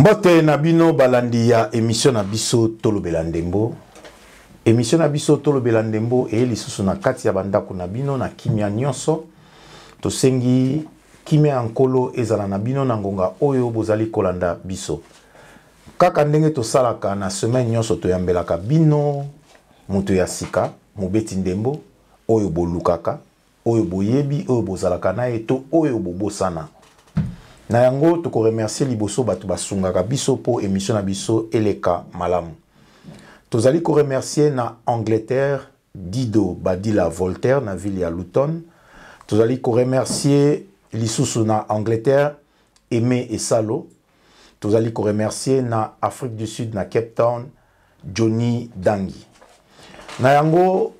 Mbote Nabino balandi ya émission na biso Tolobela Ndembo. Émission na biso Tolobela Ndembo e lisusu na kati ya bandako na bino na kimia nyonso. Tosengi kimia ankolo ezala na bino na ngonga oyo bozali kolanda biso. Kaka ndenge tosalaka na semaine nyonso toyambelaka bino muto ya sika, mobeti ndembo, oyo bolukaka, oyo boyebi, oyo bozalaka na eto, oyo bobosana. Na yango toko remercier liboso batu basungaka biso po émission na biso eleka malamu. Tozali ko remercier na Angleterre Dido Badila Voltaire na ville ya Luton. Tozali ko remercier lisusu na Angleterre Aimé Esalo. Tozali ko remercier na Afrique du Sud na Cape Town Johnny Dangi. Na yango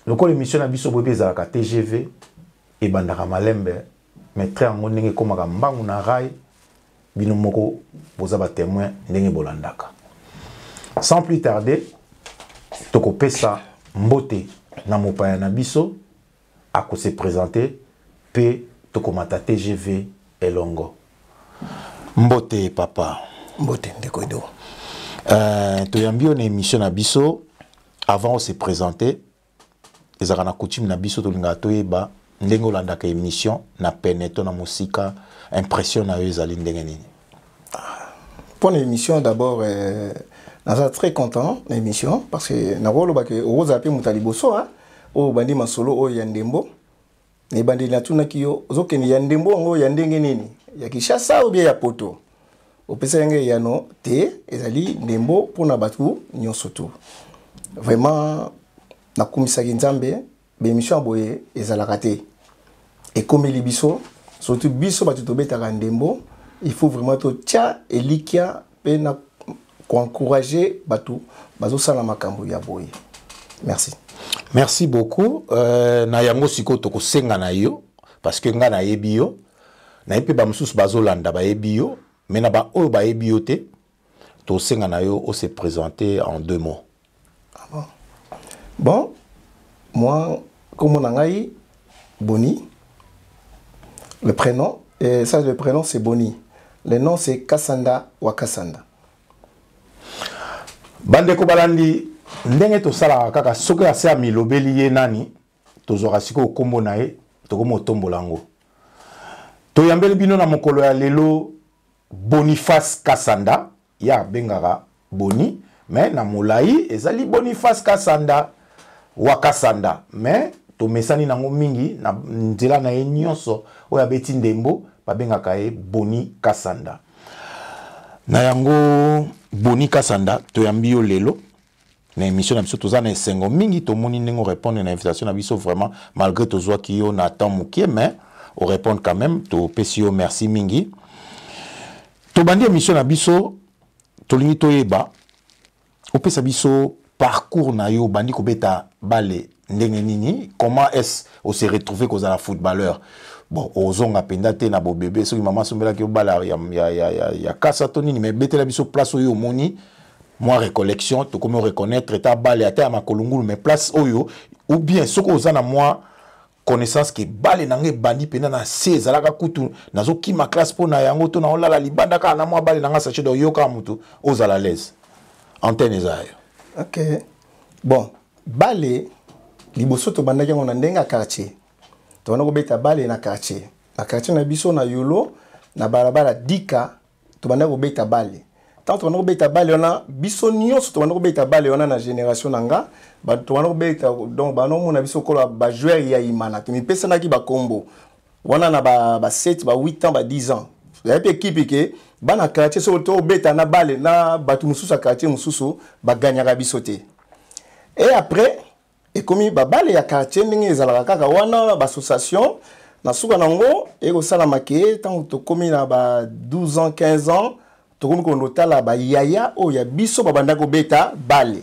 loko l'émission na biso bobe ezalaka TGV e bandaka malembe. Mais très en ndenge komaka mbangu na rai bino moko boza ba témoin ndenge bolandaka. Sans plus tarder, toko pesa mbote na mopaya na biso ako se présenter pe toko mata TGV elongo. Mbote papa. Mbote ndeko do. To yambio na émission na biso avant de se présenter ezaka na coutume na biso to linga toyeba ndenge olandaka émission na peneto na musika impression na yo ezali ndenge nini. Pour l'émission d'abord je suis très content l'émission parce que na rolo ba ke oza pe mutaliboso hein o bandi masolo o yandembo ne bandi na tuna kiyo zokeni yandembo ngo yandenge nini ya Kishasa ou bien ya poto o pesa nge yano te ezali ndembo pona batu nyonso to vraiment na kumisa nzambe be émission boye ezalaka te. Et comme les biso, surtout biso batu tobetaka ndembo, il faut vraiment to tia elikia pe na encourager batu bazo sala makambo ya boye. Merci. Merci beaucoup. Na yango siko toko senga na yo parce que nga na yebi yo na yebi ba mususu bazo landa ba yebi yo mais na ba o ba yebi yo te to senga na yo o se présenter en deux mots. Ah bon. Bon, moi comme on a Boni. Le prénom, et ça le prénom c'est Boni. Le nom c'est Kassanda Wakasanda. Bande ko balandi ndenge to sala kaka soki ase amilobeli ye nani tozora siko kombo na ye tokomo tombolango. To yambeli bino na mokolo ya lelo Boniface Kassanda ya bengara Boni mais na molai ezali Boniface Kassanda Wakasanda mais to mesani nango mingi na nzela na ye nyonso oya beti ndembo babengaka ye Boni Kassanda. Na yango Boni Kassanda to yambi yo lelo na émission na biso toza na esengo mingi to moni ndenge répondre na invitation na biso vraiment malgré tozwa ki yo na temps mukie mais on répond quand même to pesi yo merci mingi. To bandi émission na biso to lingi to yeba o pesa biso parcours na yo bandi ko beta bale ndenge nini, comment est-ce on s'est retrouvé qu'on a la footballeur. Bon, ozonga pendate na bo bébé so maman sombela ki bala ya kasa tonini mais bete la biso place oyo moni moi récollection to comment reconnaître ta balle ata ma kolungulu mais place oyo ou bien ce qu'on a moi connaissance que balle nange bandi pena na 16 alaka kutu nazo ki ma classe po na yango to na olala libanda ka na moi balle nanga sachet do yoka mutu ozala l'aise antenne ezayo. OK. Bon, balle liboso to bandaki ngo na ndenga quartier. To wana ko beta balle na quartier. Na quartier na biso na yolo na barabara dika to bandaki ko beta balle. Tant to wana ko beta balle ona biso nyonso to wana ko beta balle ona na génération nanga ba to wana ko beta donc ba no mona biso ko ba joueur ya imana to mi pesa na ki ba combo. Wana na ba 7 ba 8 ans ba 10 ans. Ya pe équipe ke ba na quartier so to beta na balle na batu mususu quartier mususu ba gagner biso te. Et après et comme babale ya quartier ndenge ezalaka kaka wana ba association na suka nango e ko sala make tant to komi na ba 12 ans 15 ans to komi ko notala ba yaya o ya biso babanda ko beta bale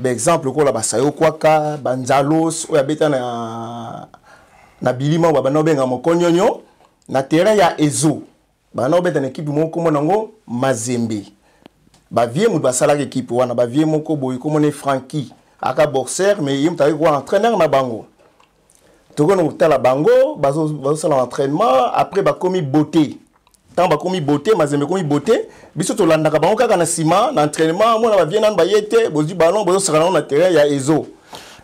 par exemple ko la ba sayo kwaka banzalos o ya beta na bilima babanda benga mokonyonyo na terrain ya ezo bana beta na équipe moko mo nango Mazembe ba vie mu ba sala équipe wana ba vie moko boy ko mone Frankie aka boxeur mais il m'a quoi entraîneur na bango to ko no tala bango bazo sala entraînement après ba komi beauté tant bakomi beauté mazembe komi beauté biso to landaka bango kaka na sima na entraînement mona ba viena ba yete bozi ballon bozo sakana na terrain ya ezo.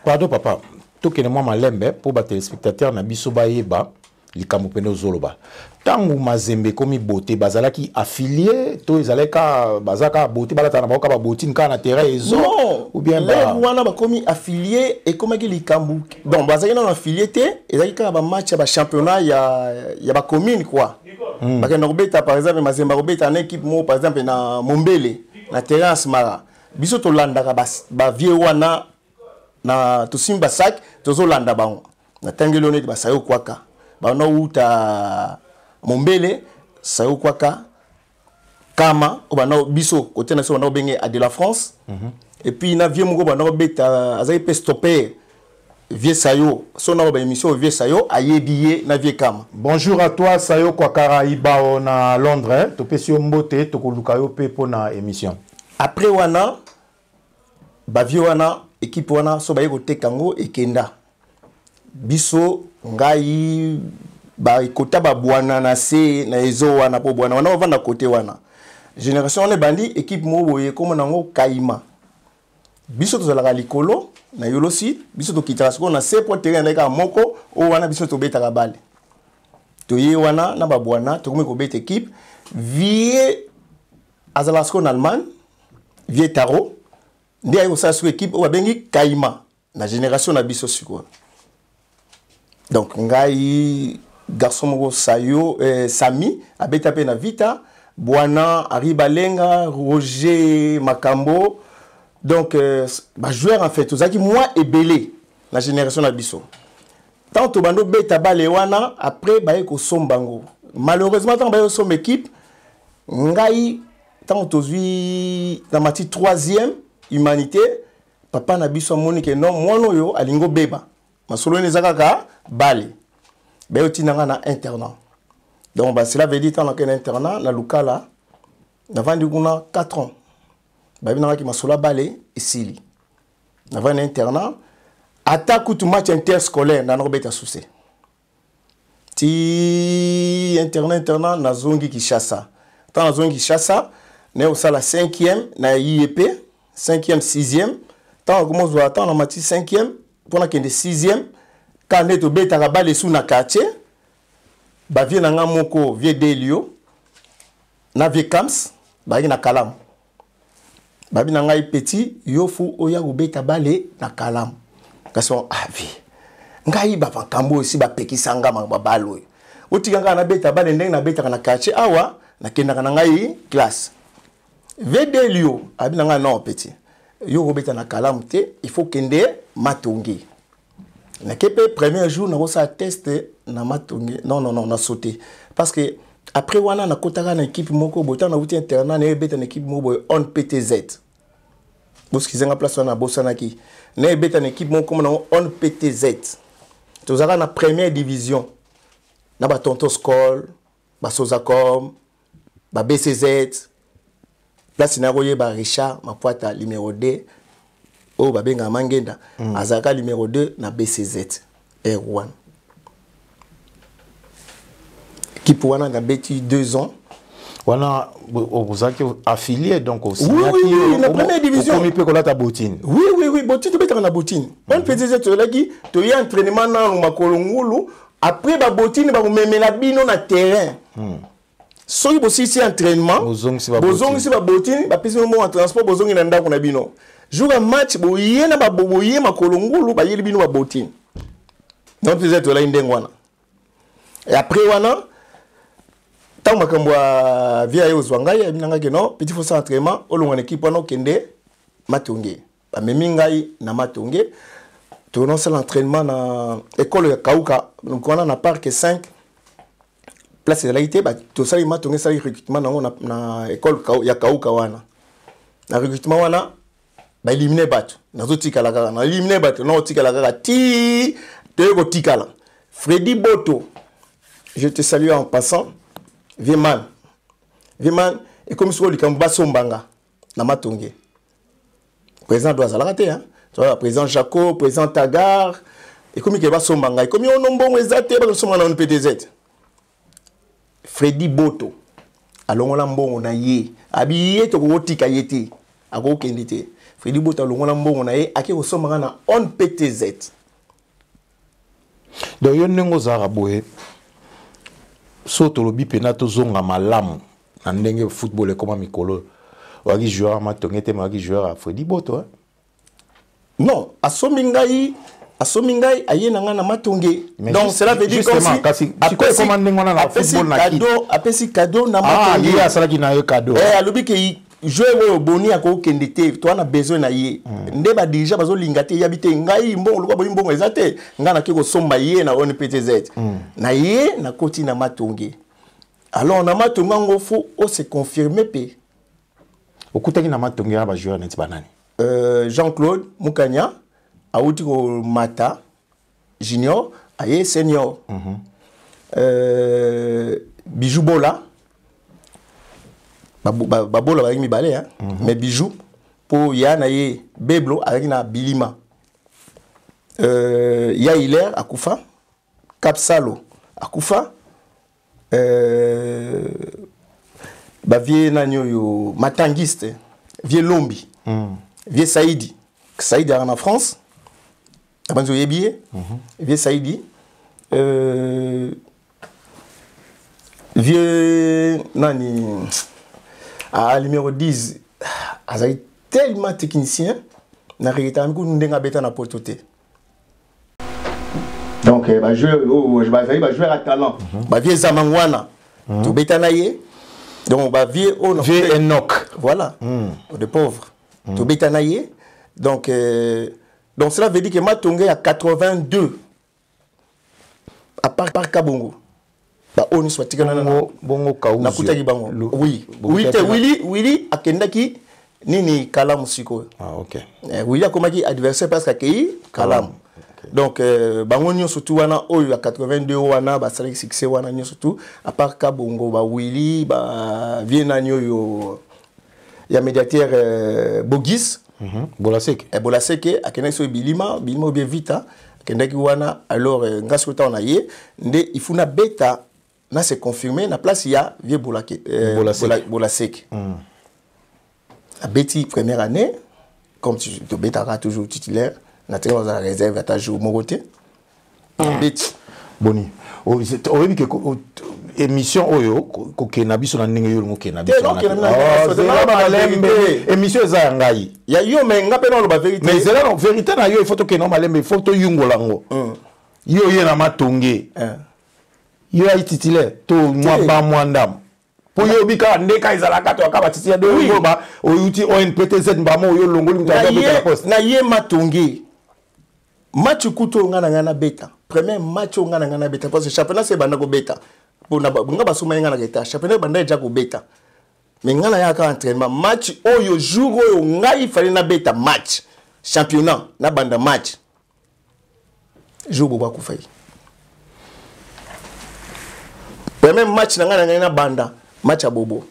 Pardon papa, to kene moi malembe pour ba téléspectateur na biso ba yeba likambo pene ozoloba. Tangu mazembe komi beauté bazalaki affilié to ezaleka bazaka beauté balata na bakoka ba beauté nka na terrain ezo ou bien ba wana ba komi affilié et comme ki likambo donc bazaki na affilié te ezaki ka ba match ya ba championnat ya ba commune quoi. Bakenda kobeta par exemple mazembe kobeta na équipe mo par exemple na Mombele na terrain Asmara biso to landaka ba vie wana na to simba sac tozo landa bango na tangelo net ba sayo kwaka ba no uta Mombele sayo kwaka kama obana biso côté national na bengé à de la France et puis na vie moko bana beta azai pe stopper vie sayo sona ba émission vie sayo ayebiye na vie kama. Bonjour à toi Sayo Kwakara Ibao na Londres to pesi mbote to koluka yo pe na émission après wana ba vie wana équipe wana so ba yeko tekango ekenda biso ngai ba ikota ba bwana na se na ezo wana po bwana wana ovanda côté wana génération on bandi équipe mo boye comme nango kaima biso to zalaka likolo na yolosi biso to kitaka siko na se po terrain na moko o wana biso to beta ka bale to ye wana na ba bwana to komi ko beta équipe vie azalasko en Allemagne vie taro ndi ayo sa su équipe o babengi kaima na génération na biso siko donc ngai garçon moko sayo Sami abeta pe na Vita Bwana Aribalenga Roger Makambo donc ba joueur en fait ozaki moi ebelé la génération na biso tant to bando beta bale wana après ba ko sombango malheureusement tant ba yo som équipe ngai tant tozui na mati 3e humanité papa na biso monique non mono yo alingo beba masolo nezaka ka bale ba yo tinanga na internat donc bah cela veut dire tant que internat na lukala na vandi kuna 4 ans ba binanga ki masolo bale isili na vandi internat attaque tout match interscolaire na robeta souci ti internat na zongi Kinshasa tant na zongi Kinshasa na au sala 5e na IEP 5e 6e tant comment zo attendre na mati 5e pour na kende 6e quand neto beta ka bale sous na quartier ba vie na nga moko vie Delio na vie Kams ba na Kalam ba bi na ngai petit yofu oya ko beta bale na Kalam kaso avi ngai ba pakambo aussi ba pekisanga ba balo otika nga na beta bale ndenge na beta na quartier awa na kenda na ngai classe vie Delio abi na nga non petit yo ko beta na Kalam te il faut kende matongi na kepe premier jour na rosa test na matongi non na sauté parce que après wana na kotaka na équipe moko botan na wuti internat na beta na équipe moko on PTZ boski zenga place wana bosanaki na beta na équipe moko na on PTZ tozaka na première division na ba tonto Skol ba Sozacom ba BCZ place na roye ba Richard Mapuata numéro 2 oh babenga mangenda azaka numéro 2 na BCZ R1 qui pour wana na beti 2 ans wana vous êtes affilié donc aussi oui la première division comme peut kolata botine oui botine to beta na botine on PTZ to laki to y entraînement na makolongulu après ba botine ba memela bino na terrain soki bosisi entraînement bozongi ba botine ba pesi mo en transport bozongi na ndako na bino jour un match boye na ba boye makolongulu ba yeli bino ba botine donc peut-être là indengwana et après wana tant makambo via yo zwangai ya binanga ke non petit faux entraînement olonga équipe wana kende matonge ba memi ngai na matonge to non c'est l'entraînement na école ya Kauka donc wana na parc 5 place de laïté ba to sali matonge sali recrutement na école ya Kauka wana na recrutement wana ba éliminer bato nazo tikala kaka na éliminer bato non tikala kaka ti teko tikala Freddy Boto je te salue en passant Vieman et comme sur le camp Sombanga na matonge président doit la rater hein président Jaco président Tagar et comme il va Sombanga et comme on nombon ezate ba Sombanga na PTZ Freddy Boto alongola mbongo na ye abi ye to ko tika yete ako kende te Freddy Bota alongola mbongo na ye ake ko somanga na on PTZ. Donc yo nengo zara boye so to lobi pena to zonga malamu na ndenge football e koma mikolo waki joueur matonge te waki joueur a Freddy Bota non asomingai aye na ngana matonge donc cela veut dire kasi après comment ndenge wana na football na cadeau apesi cadeau na matonge il y a ça qui na yo cadeau alobi ke joueur oyo boni ako kende te to na besoin na ye nde ba déjà bazo linga te ya bité ngai mbongo luka boyi mbongo ezate ngana ke ko somba ye na on PTZ na ye na koti na matonge alors na matonga ngo fo o se confirmer pe okutaki na matonge ya ba joueur neti banani Jean-Claude Mukanya auti ko Mata junior aye senior Bijou Bola babola ba mi balé hein mais Bijou pour ya na ye Beblo avec na Bilima ya Hilaire akufa Kapsalo akufa ba vie na yo matangiste vie Lombi vie Saïdi en France abanzo yebié vie Saïdi vie nani à numéro 10 azali tellement technicien na regeta ko ndenga beta na pototé donc ba joueur ba joueur à talent ba vie Zamangwana to beta na ye donc ba vie on vie Enoch voilà de pauvres to beta na ye donc cela veut dire que Matonge à 82 à part Kabongo ba oni soit tika na bongo kauzu na kutaki bango oui Willy akendaki nini Kalamu siko OK Willy akomaki adversaire parce que Kalamu donc bango nyo surtout wana oyo à 82 wana ba sali succès wana nyo surtout à part Kabongo ba Willy ba viena nyo yo ya médiateur Bogis Bolaseke akendaki so Bilima bien vite akendaki wana alors ngaso ta on a ye nde ifuna beta na c'est confirmé na place il y a vieux Bolaseke a beti première année comme tu te betara toujours titulaire na dans la réserve à ta jour mon côté beti boni o oyebi ke émission oyo ko kena biso na ndenge yo ngo kena biso na émission eza ngai ya yo me ngape na lo ba vérité mais c'est là la vérité na yo il faut to kena malembe il faut to yungola ngo yo ye na matonge yo ay titulaire to moi ba mwandam po yo bika ndeka izalaka to akaba titulaire de yo ba o yuti ONPTZ ba mo yo longoli mutaka beta poste na ye matonge match kuto ngana beta premier match ngana beta parce que championnat c'est banda ko beta pour na nga basuma ngana beta championnat banda ja ko beta mais ngana ya ka entraînement match oyo jour oyo ngai fallait na beta match championnat na banda match jour bo ba ku fay premier match na banda match a bobo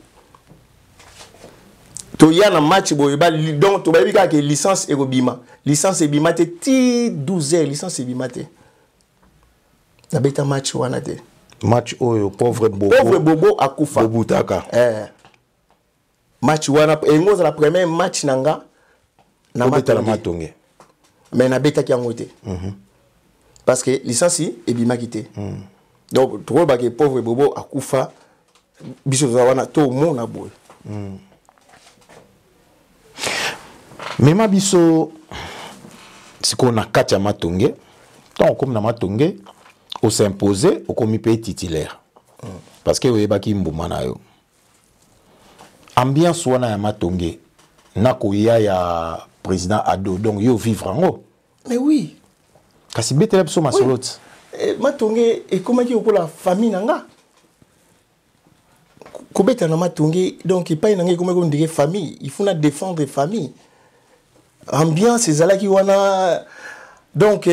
to yana match boy ba donc to ba bika ke licence e bima licence e bima te ti 12 heures licence e bima te na beta match wana te match oyo pauvre bobo akufa bobo taka match wana engoza la premier match nanga na matonge mais na beta ki angote parce que licence e bima kité donc trop ba ke pauvre bobo akufa biso wana to mona boy Mema biso siko na kati ya matonge tant comme na matonge o s'imposer o komi pe titulaire parce que oyeba ki mbuma na yo ambiance wana ya matonge na koya ya président Ado donc yo vivre ngo mais oui kasi betela biso masoloti matonge e komaki okola famille nanga kobeta na matonge donc epai nanga komaki on dirait famille il faut na défendre famille ambiance ezalaki wana donc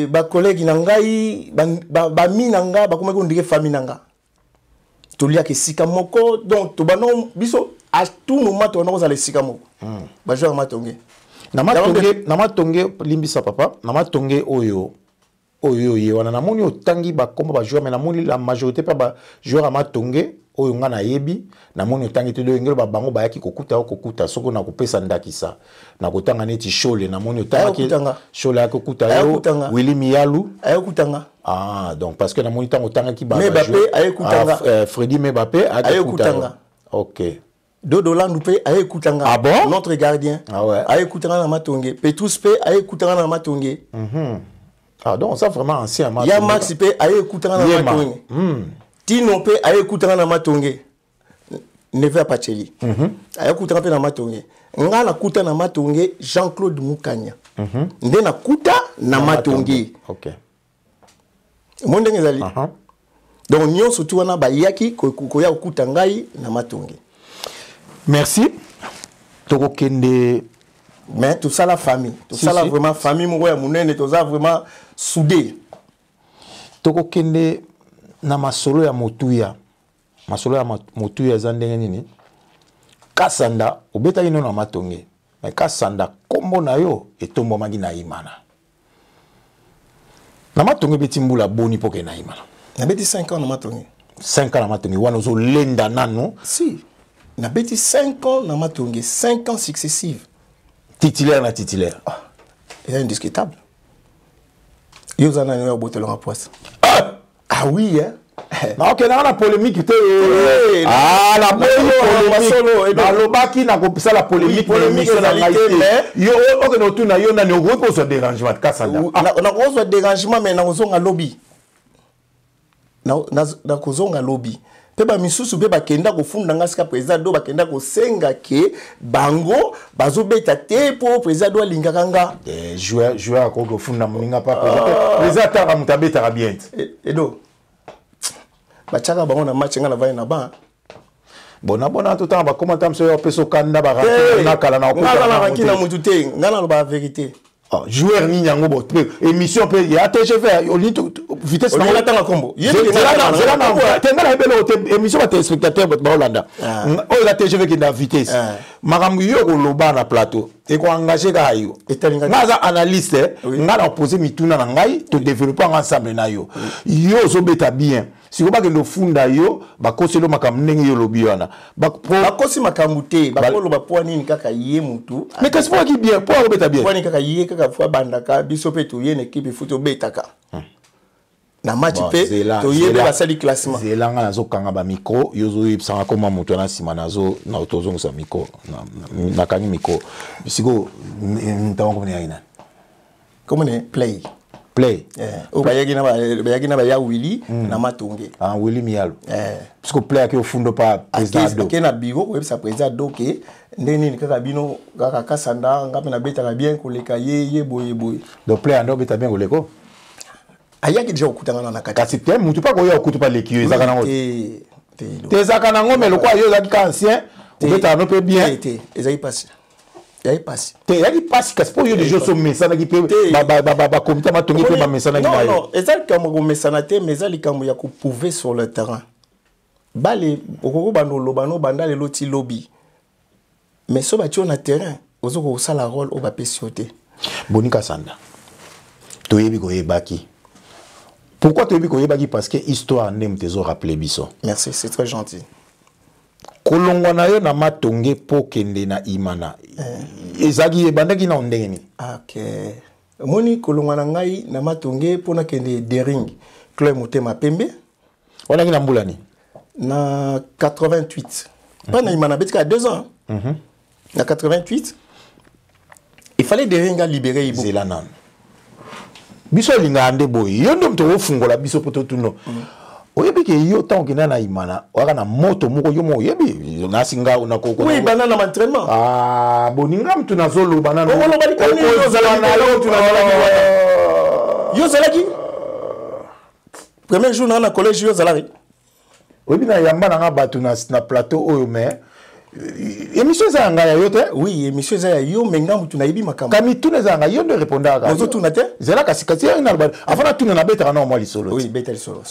ba collègue nangai ba mi nanga ba komaki on dirait famille nanga tolia ke sika moko donc to banon biso à tout moment to na kozala sika moko ba joueur matonge na matonge limbisa papa na matonge oyo ye wana na moni otangi ba komba ba joueur mais na moni la majorité pa ba joueur matonge oyo nga na yebi na moni otangi te ngelo ba bango ba yaki kokuta soko na kopesa ndakisa na kotanga neti shole na moni otangi shole ya kokuta yo Willy Mialu ayekutanga donc parce que na moni tango tanga ki ba Mbappé ayekutanga Freddy Mbappé ayekutanga OK Dodo Landoupe ayekutanga ah bon notre gardien ayekutanga na Matonge Petrus P ayekutanga na Matonge ah donc ça vraiment ancien Matonge ya Max P ayekutanga na Matonge Tino P ayekutanga na Matonge Neve Apacheli ayekutanga pe na Matonge nga na kuta na Matonge Jean-Claude Mukanya nde na kuta na Matonge OK monde ngezali donc nyonso tu wana bayaki koya kuta ngai na Matonge. Merci. Toko kende mais tout ça la famille, tout ça la vraiment famille moko ya munene, tout ça vraiment soudé. Toko kende na masolo ya motuya. Masolo ya motuya zandenge nini? Kasanda obeta ino na Matonge. Mais Kasanda kombo na yo etombo magi na imana. Na Matonge beti mbula boni poke na imana. Na beti 5 ans na Matonge. 5 ans na Matonge wana zo lenda nano. Si. Na beti 5 ans na Matonge, 5 ans successifs. Titulaire na titulaire. C'est indiscutable. Yo zana yo botelo en poisse. Ah oui hein. Na OK na la polémique te ah la polémique na lobaki na kopisa la polémique na yo OK no tuna yo na no ko so dérangement Kasanda na ko so dérangement mais na kozonga lobby na kozonga lobby pe ba misusu pe bakenda kofunda nga sika président do bakenda kosenga ke bango bazobeta te po président do alingaka nga joueur ko kofunda moninga pa président ta mutabeta bien edo bachaka bango na match nga na vaya na ba bona tout temps ba commenter monsieur peso kanda ba na kala na ko na mutu te nga na ba vérité joueur ni nyango bo émission pe ya TGV vitesse na la tanga kombo tenga na belo émission ba téléspectateur ba Hollanda o la TGV ki na vitesse makambu yo ko loba na plateau et ko engager ka yo ngaza analyste nga na poser mituna na ngai to développer ensemble na yo yo zo beta bien si ko ba kendo funda yo ba koselo makambu ndenge yo lobi wana ba kosi makambu te ba ko loba po nini kaka ye mutu mais qu'est-ce pour qui bien pour beta bien po nini kaka ye kaka fois bandaka biso pe to ye na équipe foot betaka na match pe to ye ba sali classement zelanga nazo kanga ba micro yozo yipsanga koma mutu na sima nazo na tozongo sa micro na kangi micro bisiko ntawo ko ni aina comment ne play o bayagi na ya Willy na Matonge Willy Mialu parce que play ki ofundo pa président do na bureau ko sa président do ke ndeni kaka bino kaka Kasanda ngape na beta ka bien ko leka ye boye do play ando beta bien ko leko ayaki déjà okutanga na kati kasi te mutu pa ko ya okutu pa leki yo ezaka nango te ezaka nango mais lokwa yo ezaki ka ancien beta no pe bien ezaki passe ya passe te ya passe kasi po yo de jeux so mesana ki pe ba comité Matonge pe ba mesana ki na yo non ezali kambo ko mesana te mais ezali kambo ya ko prouver sur le terrain bale okoko bando lobano bandale loti lobby mais so ba tio na terrain ozoko sala rôle o ba pesiote Boni Kasanda to yebi ko yebaki. Pourquoi tu yebi ko yebaki? Parce que histoire n'aime te zo rappeler biso. Merci, c'est très gentil. Kolongwa na yo na Matonge po kende na imana. Ezagi ebandaki na ndenge ni. OK. Moni kolongwa na ngai na Matonge po na kende Dering. Club Motema Pembe. Wana ki na mbula ni? Na 88. Pas na imana betika 2 ans. Na 88. Il fallait Dering a libérer Ibo. Zelanan. Biso linga ande boy. Yo ndo mto ofungola biso poto tuno. Oyebi ke yo tant que na imana waka na moto moko yo mo yebi na singa una koko. Oui, banana na entraînement. Ah, boninga mtu na zolo banana. Olo bali ko ni yo zala na yo tu na zala. Yo zala ki? Premier jour na collège yo zala. Oyebi na yamba na batu na plateau oyo mais émission za nga ya yo te? Oui, émission za yo menga mutu na yibi makambo. Kami tuna za nga yo ndo répondre ka. Ozo tuna te? Zela kasikati ya na bali. Afana tuna na beta na moi solo. Oui, beta solo.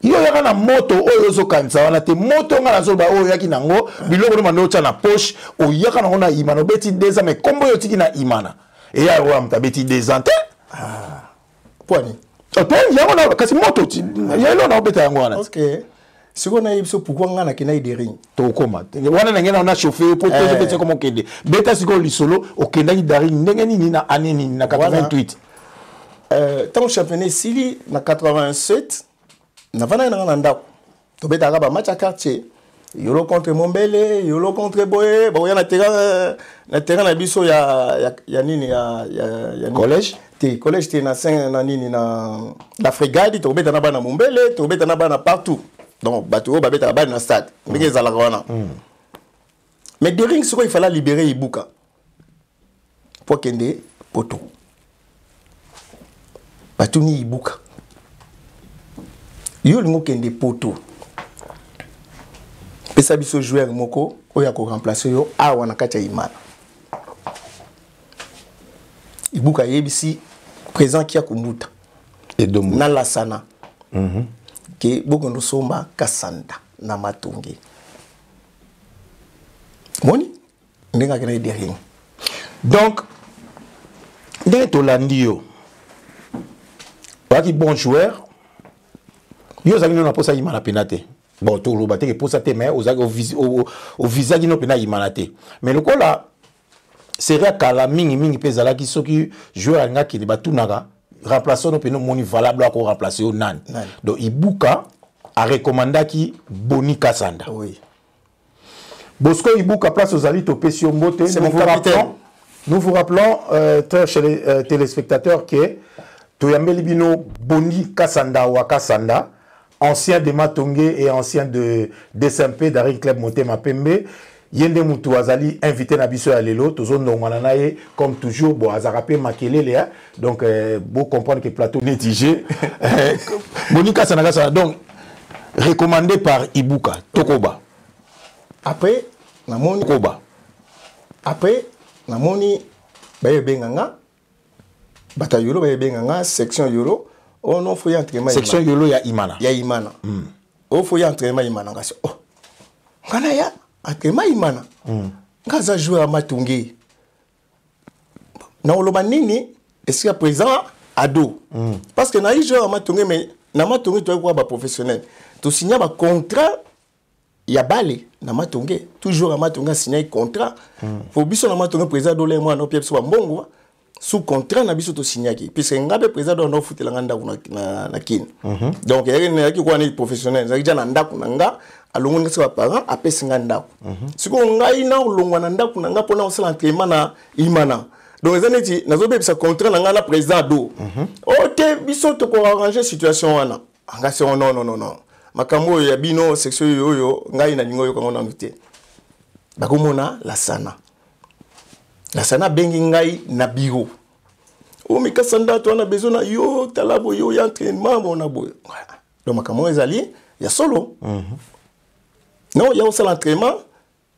Yo yaka na moto oyo zo kanza wana te moto nga na zo ba oyo yaki nango biloko no mando cha na poche o yaka na ona imana beti deza me kombo yo tiki na imana. E ya wa mta beti deza te? Pwani. kasi moto yelo na obeta yango wana. OK. Si on a eu ce pourquoi on a kena idering. To koma. Wana na ngena na chauffeur pour te beta comme kende. Beta siko li solo o kenda idering ndenge nini na année nini na 88. Tant championnat Sili na 87 na vana na ndako. To beta ba match à quartier. Yolo contre Mombele, yolo contre Boye, ba ya na terrain na biso ya nini ya collège. Collège t'es na 5 na nini na la frégade to beta na bana Mombele, to beta na bana partout. Donc bateau ba beta na bana stade. Ndenge za la wana. Mais Dering il fallait libérer Ibuka. Pour kende poto. Batuni Ibuka. Yo lingo kende poto. Pesa biso joueur moko oya ko remplacer yo awa na kati ya Imana. Ibuka yebisi présent kia kumuta et domu na lasana ke bokondo somba kasanda na matungi moni ndenga kena derrière. Donc ndenge tolandi yo baki bon joueur yo zangi na posa Imana penate. Bon, tout le bâtiment est pour ça, mais au visage non pena imanate. Mais le coup là, c'est vrai qu'à la mingi pesa là qui sont qui jouent à nga qui ne batu naga remplaçant non pena moni valable à qu'on remplace au nan. Donc Ibuka a recommandé qui Boni Kasanda. Oui. Bosco Ibuka place aux alliés au Pession Mbote. Nous vous rappelons, chez les téléspectateurs que Toyambe Libino Boni Kasanda ou Kasanda. Ancien de Matongé et ancien de SMP d'Arin Club Motema Pembe. Yende Moutou Azali invité Nabiso à Lelo, Tozo Ndongwananaye, comme toujours, bon, Azarapé Makelele, donc, vous comprenez que le plateau nétigé. Monika Sanagasa, donc, recommandé par Ibuka, Tokoba. Après, Namoni Tokoba. Après, Namoni, Baye Benganga, Bata Yolo, Baye Benganga, section Yolo. Oh non, faut y entraînement. Section Yolo ya Imana. Ya Imana. Oh, faut y entraînement Imana. Oh, ngana ya entraînement Imana. Ngaza jouer à Matungi. Na oloba nini est-ce qu'à présent ado. Parce que na y jouer à Matungi mais na Matungi tu vois ba professionnel. Tu signes ba contrat ya balé na Matungi. Toujours à Matungi signer contrat. Faut biso na Matungi présent dolé moi no pièce ba mbongo. Sous contrat na biso to signaki puisque ngabe président no futi la nganda na kin donc il y a qui quoi ni professionnel ça déjà na ndaku nanga alongo ngasa parent apesi nganda siko ngai na olongo na ndaku nanga pona osala entraînement na Imana donc ezaneti nazo bebisa contrat na ngana président do ote biso to ko arranger situation wana ngasi non makambo ya bino section yoyo ngai na lingo yo kango na mité bakomona la sana. La sana bengi ngai na biro. O mi kasanda to na besoin na yo talabo yo ya entraînement mon abo. Donc makamo ezali ya solo. Non, ya osala entraînement.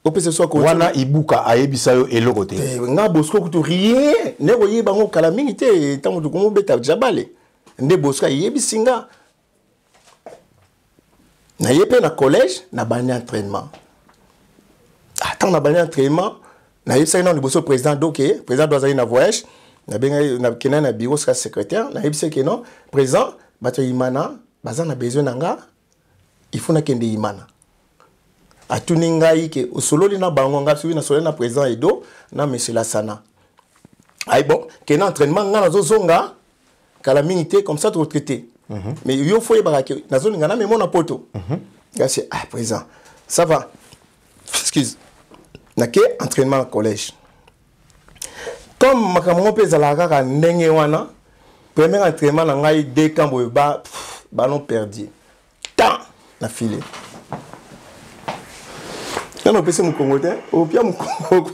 O peut se soit ko wana Ibuka ayebisa yo eloko te. Nga Bosco ko to rien. Ne ko yeba ngo kala mingi te tango to ko beta jabale. Nde Bosco yebisinga. Na yepe na collège na bani entraînement. Attends na bani entraînement. Na yebisa na liboso président doké président doit aller na voyage na benga na kena na bureau ska secrétaire na yebisa que non président bato Imana baza na besoin nanga il faut na kende Imana atuni ngai ke osololi na bango nga subi na solo na président Edo na monsieur Lassana ay bon kena entraînement nga nazo zonga kala minité comme ça to traité mais yo faut yeba ke nazo ninga na memo na poto c'est ah président ça va excuse na ke entraînement au collège comme makambo pe zalaka ka ndenge wana premier entraînement na ngai de kambo ba ballon perdu tant na filé non pese mu kongote o pia mu kongo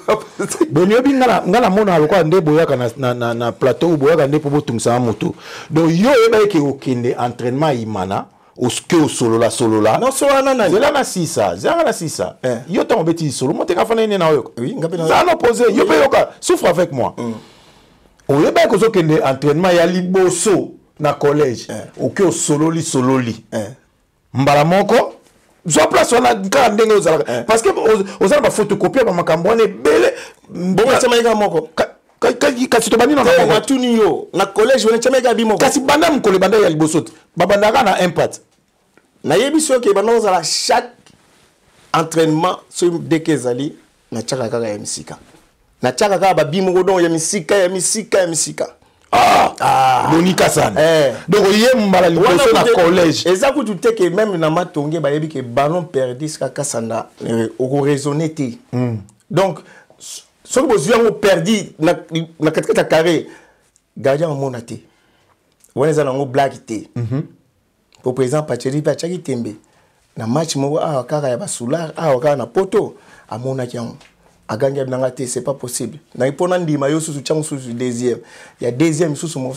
bonyo bi ngala mona aloko nde boyaka na plateau boyaka nde po botungisa moto donc yo eba ke okende entraînement Imana oske o solola non solo na zela na sisa yo tango beti solo monte ka fana na yo oui ngabe na ça opposé yo pe yoka souffre avec moi o yeba ko zo kende entraînement ya liboso na collège oke o sololi mbala moko zo place on a ka ndenge ozala parce que ozala ba photocopie ba makambo ne bele bon ça maika moko kasi to bandi na Congo matuni yo na collège on chameka bimo kasi banda mkole banda ya liboso babandaka na impact na yebiso ke bana za chaque entraînement sur dès que zali na chaka kaka ya misika na chaka kaka ba bimo ko don ya misika bonika sana donc yé mbala liboso na collège exactement tout est que même na matonge ba yebi ke ballon perdu kaka sanda au raisonner té donc so que vous avez perdu na katikata carré gardien mona té wona za nango black té pour président Pacheri Pachaki Tembe na match mo kaka ya basula kaka na poto amona kiango aganga binanga te c'est pas possible na ipona ndima yo susu changu susu deuxième ya deuxième susu mo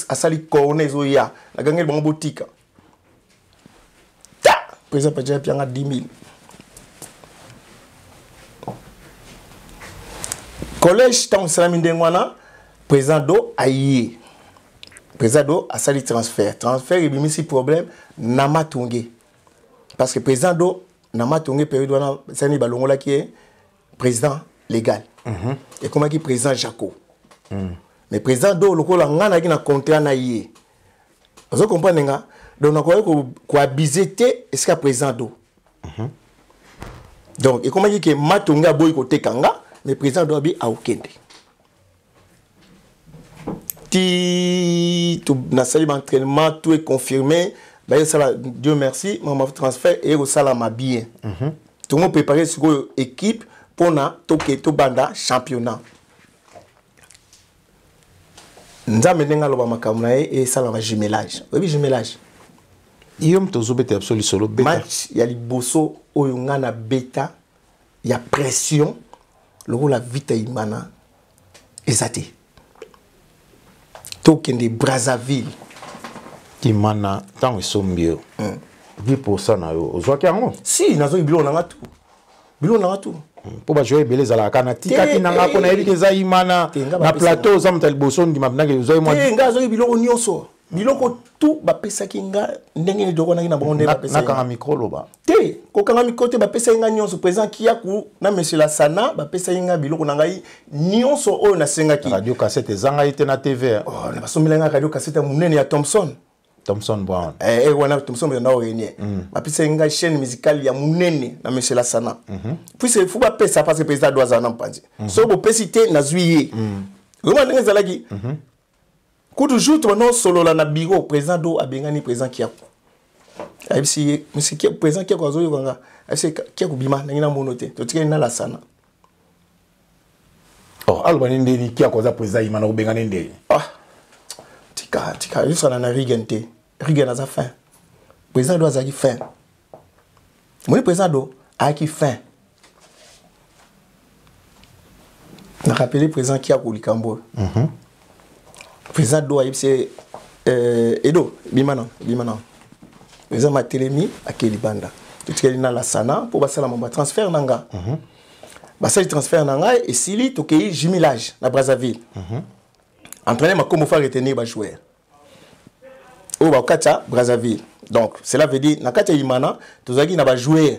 asali corner zo ya aganga bango botika ta président Pacheri pianga 10 000 collège tant salami ndengwana président do ayi président do asali transfert et bimisi problème na matonge parce que président do na matonge période wana sani balongola qui est président légal et comment qui président Jaco mais président do lokola ngana ki na contrat na yé vous comprenez nga donc na ko abiser té est-ce que président do donc et comment dit que matonge boy ko tekanga mais président do bi a okende tout na salle d'entraînement tout est confirmé bah ça Dieu merci maman transfert et au salama bien tout le monde préparé sur équipe pour na to banda championnat nzambe nenga loba makamuna et salama jumelage oui jumelage yom tozo beta absolu solo beta match ya liboso oyo ngana beta ya pression le la vite imana ezate Tokende Brazzaville Imana tango sombio vi pour ça na yo ozwaki yango si nazo bilo na ngatu po ba jouer beleza la kana tika kinanga ko na yebi za Imana na plateau za mtali boso ndima bnake zo mo ngazo bilo nyonso biloko tout ba pesa kinga ndenge ni doko na bonde ba pesa na kanga micro loba te ko kanga micro te ba pesa nga nyonso président Kiaku na monsieur la Sana ba pesa nga biloko na ngai nyonso oyo na senga ki radio cassette zanga ite na TV oh na basomela nga radio cassette munene ya Thompson Brown wana Thompson na orenie ba pesa nga chaîne musicale ya munene na monsieur la Sana puis c'est faut ba pesa parce que président doit za na mpanzi so bo pesite na zuiye vraiment ndenge zalaki Coup de jour, tu solo la na bureau président do abengani président Kiaku. Ayibisi monsieur Kiaku président Kiaku azo yanga. Ayibisi Kiaku bima na ngina monote. To tika na la Sana. Oh, alba ndeni Kiaku za président Imana obengani ndeni. Tika yusa na rigente. Rigena za fin. Président do azaki fin. Mon président do a qui fin. Na rappelé président Kiaku likambo. Président do ayibse edo bimana président Matelemi akeli banda tutikeli na la Sana pour basala mamba transfert nanga basali transfert nanga et sili tokei jumelage na Brazzaville entraîner ma comme faire retenir ba joueur au bakata Brazzaville donc cela veut dire na kata Imana tozaki na ba joueur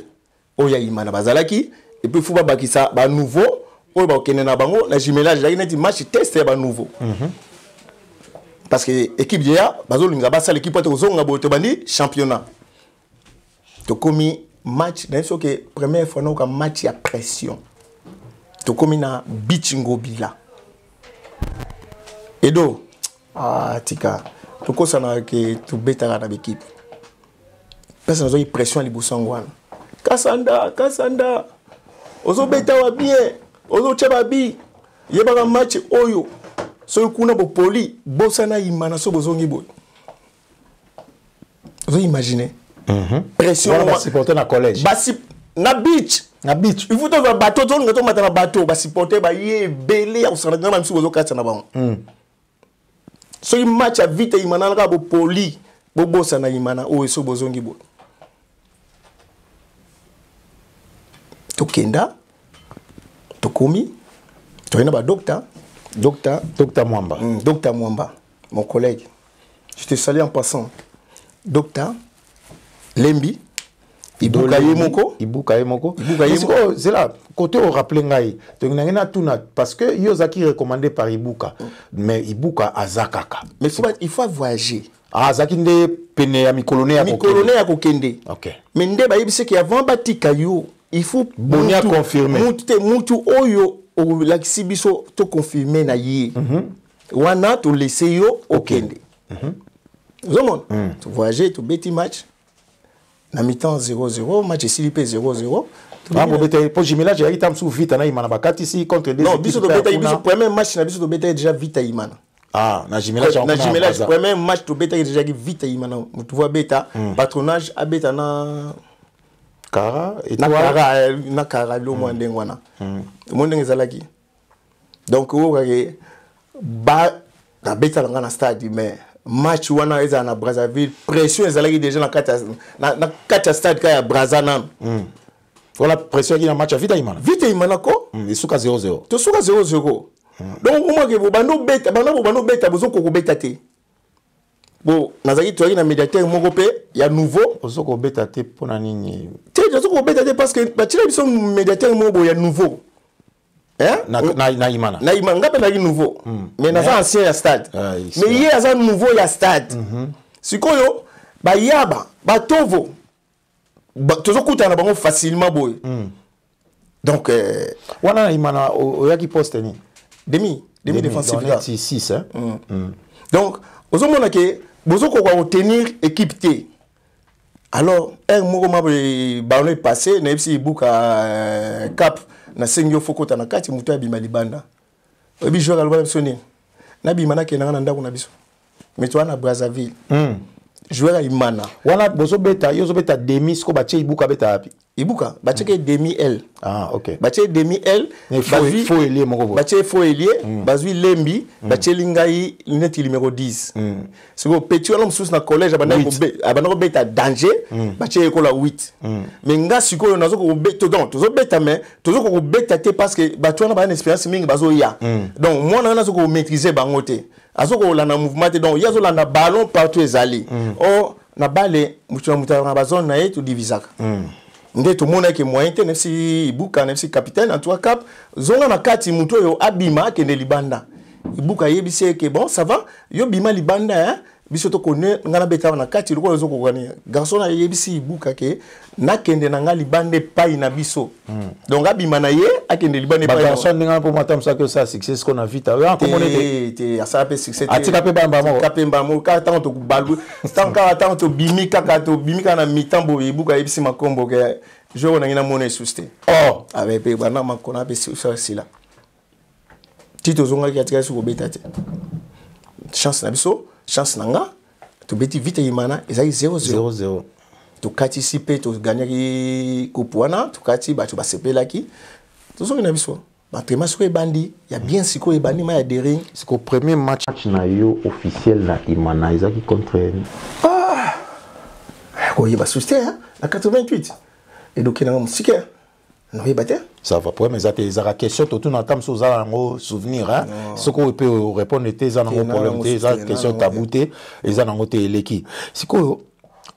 oya Imana bazalaki et puis faut ba bakisa ba nouveau o ba okene na bango na jumelage la neti match test ba nouveau parce que l'équipe d'hier, l'équipe de bandi championnat. Tu as commis match, que première fois nous match à pression. Tu as commis na bichingo bila. Et donc, tika, tu as que tu bêta dans l'équipe. Parce que nous avons pression à l'ibusangwan. Kassanda, ozo bêta wa bien, ozo cheba bi, yeba match oyo. So kuna bo poli bosana Imana so bozongi boy. Vous imaginez pression on va supporter na collège. Basi na beach. Il faut que bateau to ngato mata na bateau ba supporter ba ye belé au sana na msu bozo katsa na bango. So i match a vite Imana na bo poli bo bosana Imana o so bozongi boy. Tokenda tokomi toina ba docteur Docteur Mwamba. Docteur Mwamba, mon collègue. Je te salue en passant. Docteur Lembi, Ibuka Yemoko. Ibuka Yemoko. C'est là, côté au rappelé ngai. Parce que Yozaki recommandé par Ibuka. Mais Ibuka Azakaka. Mais il faut voyager. Ah, Zakinde pene ya mikoloné ya kokende. OK. Mais ndeba yebise ki avant batika yo, il faut bonia confirmer. Mutu oyo o laksibiso to confirmer na yi. Wana to laisser yo okende. Zomon. Tu voyager to beti match. Na mi-temps 0-0, match silipé 0-0. Ah, bon, pour Jimela, j'ai été sous vite na Imana bakati ici contre des. Non, biso to beta biso premier match na biso to beta déjà vite à Imana. Ah, na Jimela, premier match to beta déjà vite à Imana. Tu vois beta patronage a beta na Kara et na Kara lo mo ndengwana. Mo ndengezalaki. Donc o ba na beta na stade mais match wana eza na Brazzaville pression ezalaki déjà na kata stade ka ya Brazzaville. Voilà pression qui na match vite Imana. Vite Imana ko et suka 0-0. To suka 0-0. Donc au moins que bando beta bozo ko beta te. Bon, nazaki toaki na médiateur moko pe ya nouveau bozo ko beta te pona nini. Te bozo ko beta te parce que ba tira biso médiateur moko ya nouveau. Hein? Na Imana. Na Imana ngape na nouveau. Mais na ancien ya stade. Mais hier ça nouveau ya stade. Sikoyo ba yaba ba tovo. Tozo kutana bango facilement boy. Donc wana na Imana oyaki poste ni. Demi défensif là. 6 hein. Donc ozo mona ke bozo ko tenir équipe T. Alors un moko ma ballon passé na FC Ibuka cap na sengyo fokota na kati mutu abima libanda. Obi joueur alba soni. Na bimana ke na ndako na biso. Mais toi na Brazzaville. Joueur Imana. Wana bozo beta yozo beta demi sko bache Ibuka beta api. Ibuka bache ke demi L. Ah OK. Bache demi L. Faut elie moko. Bache faut elie, bazui lembi, bache lingai lunette numéro 10. C'est go petit wana msusu na collège abana ko beta danger, bache ekola 8. Mais nga sikoyo nazo ko beta donc tozo beta mais tozo ko beta te parce que batu wana ba une expérience mingi bazo ya. Donc moi nazo ko maîtriser bango te. Azo ko la na mouvement te donc yazo la na ballon partout ezali. Oh na balle mutu na bazone na yetu divisaka. Nde to mona ke moyen te nefsi Ibuka nefsi capitaine en toi cap zonga na kati muto yo abima kende libanda Ibuka yebise ke bon ça va yo bima libanda hein biso to connaît ngana beta na kati loko zo ko gani garçon na yebisi Ibuka ke na kende na nga libande pai na biso donc abima na ye akende libande pai garçon ngana pour matam ça que ça succès qu'on a vite ya comment te ça peut succès atika pe bamba mo kapemba mo ka tant to balu tant to bimika ka to bimika na mitambo Ibuka yebisi makombo ke je on a une monnaie souste oh avec pe bana makona pe ça là tito zonga ki atika su ko beta te chance na biso chance nanga to beti vite Imana ezali 0-0 to participer to gagner ki kupwana to kati ba to ba sepelaki to zonga na biso ba trema siko ebandi ya bien siko ebandi ma ya dering siko premier match na yo officiel na Imana ezaki contre ko yeba souste hein na 88 et donc il a un musique non il battait ça va pour mais ça la question tout na tam so za ngo souvenir hein ce qu'on peut répondre était za ngo problème té za question tabouté et za ngo té eleki siko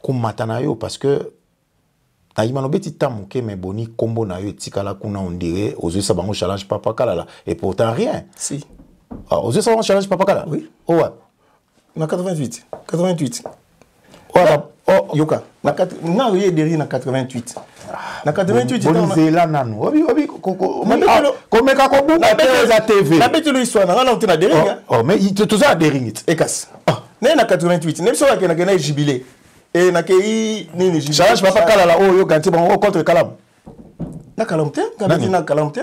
ko matana yo parce que na Imana beti tamuke mais boni combo na yo tikala kuna on dirait aux yeux ça bango challenge papa kala et pourtant rien si aux yeux ça bango challenge papa kala oui oh ouais na 88 oh yoka na yo deri na 88 na 88 bonizela nanu obi komeka ko buka teza TV na betu histoire na ngana na deri oh mais il te ça deri it ekas na 88 nem so ka na jubilé et na kei nini jubilé challenge papa kala la oh yo ganti bon contre kalam na kalamte ngabeti na kalamte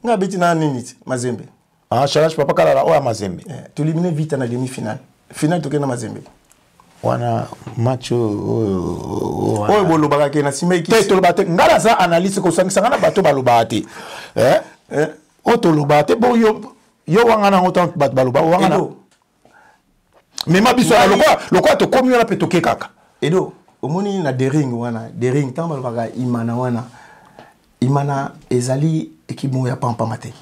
ngabeti na nini mazembe challenge papa kala la oh mazembe to éliminer vite na demi finale to kena mazembe wana match oyo bolobaka ke na nsima te toloba te ngala za analyse kosangisanga na bato baloba te o toloba te bo yo wanga nango tan bato baloba wanga na mema biso lokwa tokomi wana mpe toke kaka edo omoni na dering wana dering ntango balobaka Imana wana Imana ezali équipe moko ya pampamba te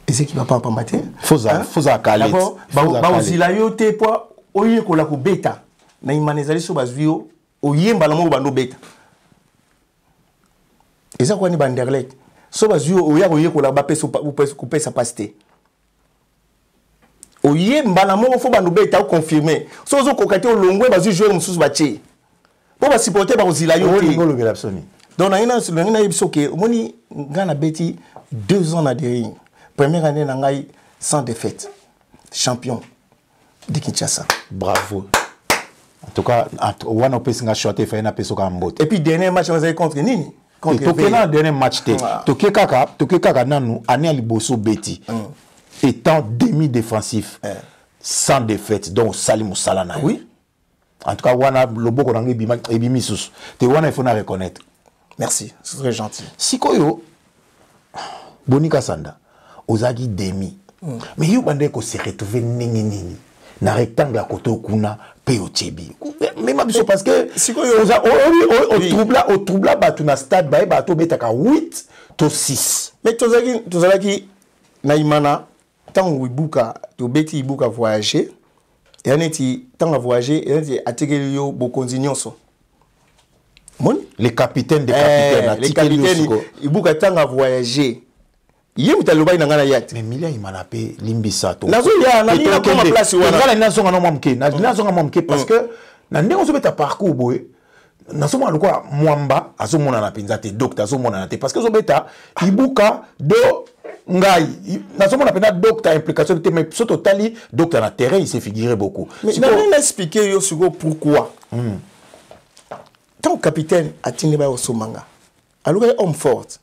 eza équipe ya pampamba te foza kalet baozila yo te po oye kola ko beta na Imana ezali so bazwi yo oyemba la mo bando beta eza quoi ni banderlet so bazui oya koyekola bapesa kopesa pasite oyemba la mo fo bando beta o confirmer so ozo kokate olongwe bazui jouer mususu bache po ba supporter ba kozila yo te ngolo bela soni donc na yebiso ke omoni ngana beti 2 ans na derrière première année na ngai sans défaite champion de Kinshasa. Bravo. En tout cas, on a pu chanter faire na peso kambote. Et puis dernier match on a contre Nini. Contre le dernier match te. Toke kaka nanu ane liboso beti. Étant demi-défensif sans défaite donc Salim Moussalana. Oui. En tout cas, wana lobo ko nangi bima ebimi susu. Te wana il faut na reconnaître. Merci, c'est très gentil. Sikoyo Bonika Sanda ozaki demi. Mais yo bande ko se retrouver nini na rectangle à côté kuna pe ochebi. Mais ma biso parce que sikoyo au troubla batu na stade ba bato betaka 8 to 6. Mais tozalaki na imana tant wibuka to beti ibuka voyager et aneti tant voyager et aneti atekeli yo bokonzi nyonso. Les capitaines des capitaines les capitaines ibuka tant voyager. Yem taloba ina ngana yat mais milia imana pe limbisa to nazo ya na nina koma place wana ngala nazo ngana momke nazo ngana momke parce que na ndenge so beta parcours boye nazo mona quoi mwamba azo mona na pinza te docteur azo mona na te parce que so beta ibuka do ngai nazo mona pena docteur implication te mais so totali docteur na terrain il s'est figuré beaucoup mais na nina expliquer yo sur pourquoi tant capitaine atini ba osomanga aluka homme fort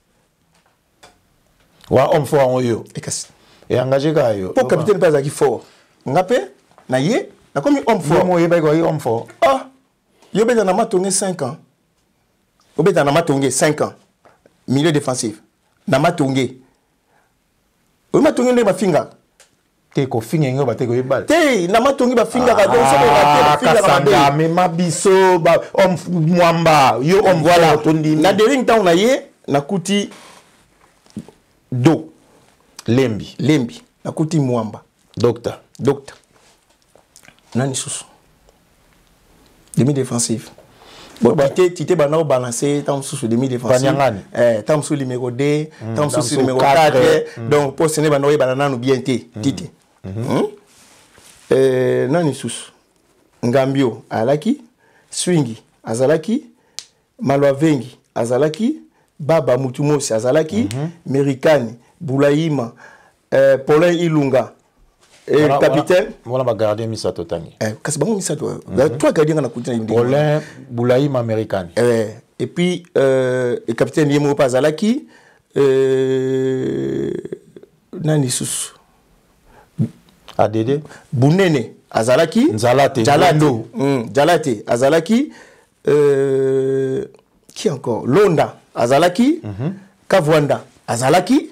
wa homme fort en yo et engagé ka yo pour capitaine pas aki fort ngapé na ye na comme homme fort mo yeba ko homme fort ah yo beta na matonge 5 ans yo beta na matonge 5 ans milieu défensif na matonge o matonge ne ba finga te ko finga ngo ba te ko yebal te na matonge ba finga ka donc so ko rater finga ka ba mais mabiso ba homme mwamba yo homme voilà na dering temps na ye na kuti do lembi nakuti mwamba docteur nani susu demi défensif bon tité bana balancer tant susu demi défensif tant susu numéro 2 tant susu numéro 4 donc pour ce n'est bana bana no bien tité nani susu ngambio alaki swingi azalaki malwavengi azalaki Baba Mutumosi azalaki Merikani Boulaïma Paulin Ilunga et capitaine voilà ba gardien Misato Tangi kasi bango Misato toi gardien na kutina indi Paulin Boulaïma Merikani et puis et capitaine Yemo azalaki nani susu Adede Bunene azalaki Jalate azalaki qui encore Londa azalaki Kavwanda azalaki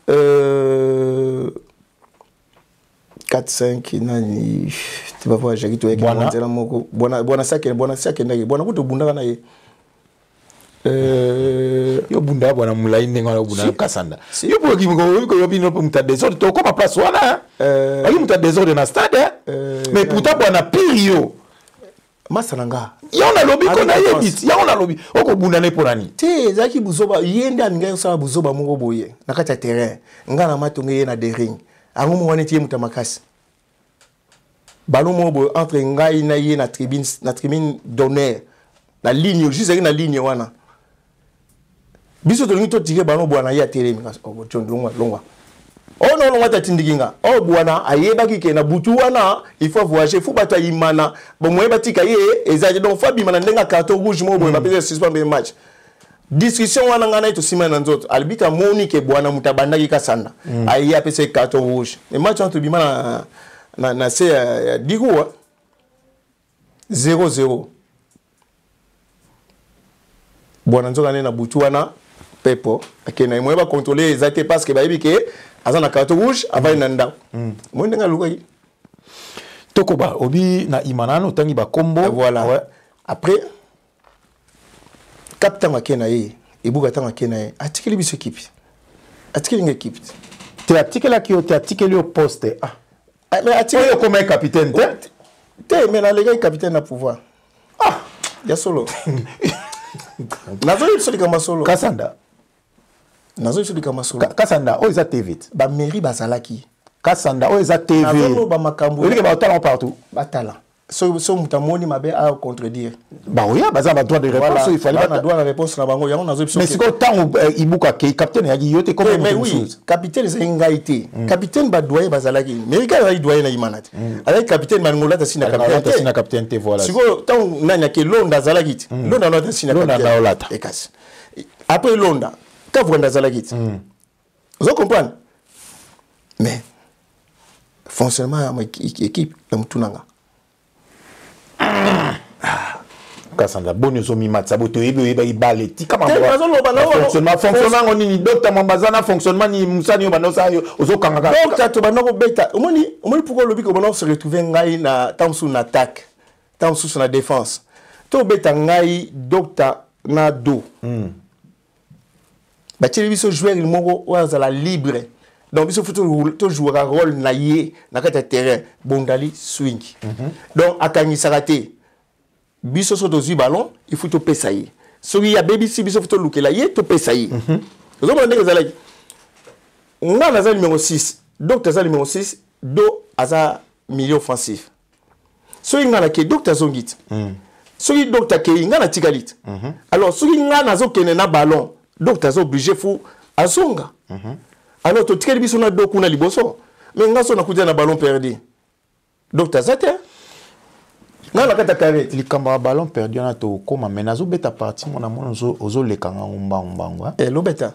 4-5 nani tu vas voir j'ai dit bona sake ndaki bona kuto bunda na ye yo bunda bona mulai ndenge na bunda kasanda yo po ko yo bino po muta désordre to ko pa place wana ali muta désordre na stade mais pourtant bona pire Masananga yona lobby ko na yebit yona lobby oko bunda ne porani te zaki buzoba yende aninga sa buzoba moko boye na kati ya terrain ngana matonge ye na dering angumu wane tie mutamakasi ballon moko entre ngai na ye na tribune d'honneur la ligne juste na ligne wana biso to ngito tike ballon bwana ya télé mikasi o chondongwa longwa oh non non wata tindikinga oh bwana ayebaki ke na butu wana il faut voyager faut bata imana bon moye batika ye ezaje donc fabi mana ndenga carton rouge mo boye bapesa suspend match discussion wana ngana to simana nzoto albita monique bwana mutabandaki kasanda ayi apesa carton rouge et match entre bimana na se digwa 0-0 bwana nzoka na butu wana pepo akena moye ba contrôler ezate parce que bayibi ke azana carton rouge avant nanda mo ndenga lukai tokoba obi na imanano tangi ba combo voilà ouais. Après captain akena ye ebuka tanga kena ye atikeli biso équipe atikeli nge équipe te atikela ki te atikeli au poste mais atikeli comme capitaine te mais na les gars capitaine na pouvoir ya solo nazo biso likama solo Kasanda nazo biso likama solo Kasanda o eza TV ba mairie bazalaki Kasanda o eza TV nazo ba makambo oui ba talent partout batala so mutamoni mabe a contredire bah oui baza ba droit de réponse il fallait ba droit de réponse na bango yango nazo biso mais c'est tant ibuka ke capitaine ya yote comme mais oui capitaine c'est ngaité capitaine ba doyer bazalaki mairie ba doyer na imanate avec capitaine mangola ta sina capitaine te voilà siko tant nanya ke londa zalaki londa na ta sina capitaine ekas après londa ka vwanda zalaki vous comprenez mais fonctionnement ma équipe na mutunanga Kasanda boni zo mi matsa boto ebe ibale tika fonctionnement ngoni ni docteur Mambazana fonctionnement ni musani yo banosa yo ozokanga ka docteur to banoko beta omoni pourquoi lobi ko bono se retrouver ngai na tamsu na attaque tamsu na défense to beta ngai docteur na do ba télévision joueur il moko wazala libre donc biso faut to jouer un rôle na yé na kata terrain bondali swing donc akangisa raté biso so dozi ballon il faut to pesa yé so il y a baby si biso faut to lukela yé to pesa yé zo ba ndenge zalaki nga na za numéro 6 docteur za numéro 6 do aza milieu offensif so nga na ke docteur zongit so il docteur ke nga na tikalit alors so nga na zo kene na ballon docteur zo obligé fou azonga alors to tikeli biso na doku na liboso mais ngaso na kudia na ballon perdu docteur zate na la kata carré likamba ballon perdu na to koma mais nazo beta parti mona mona ozo lekanga ngomba lo beta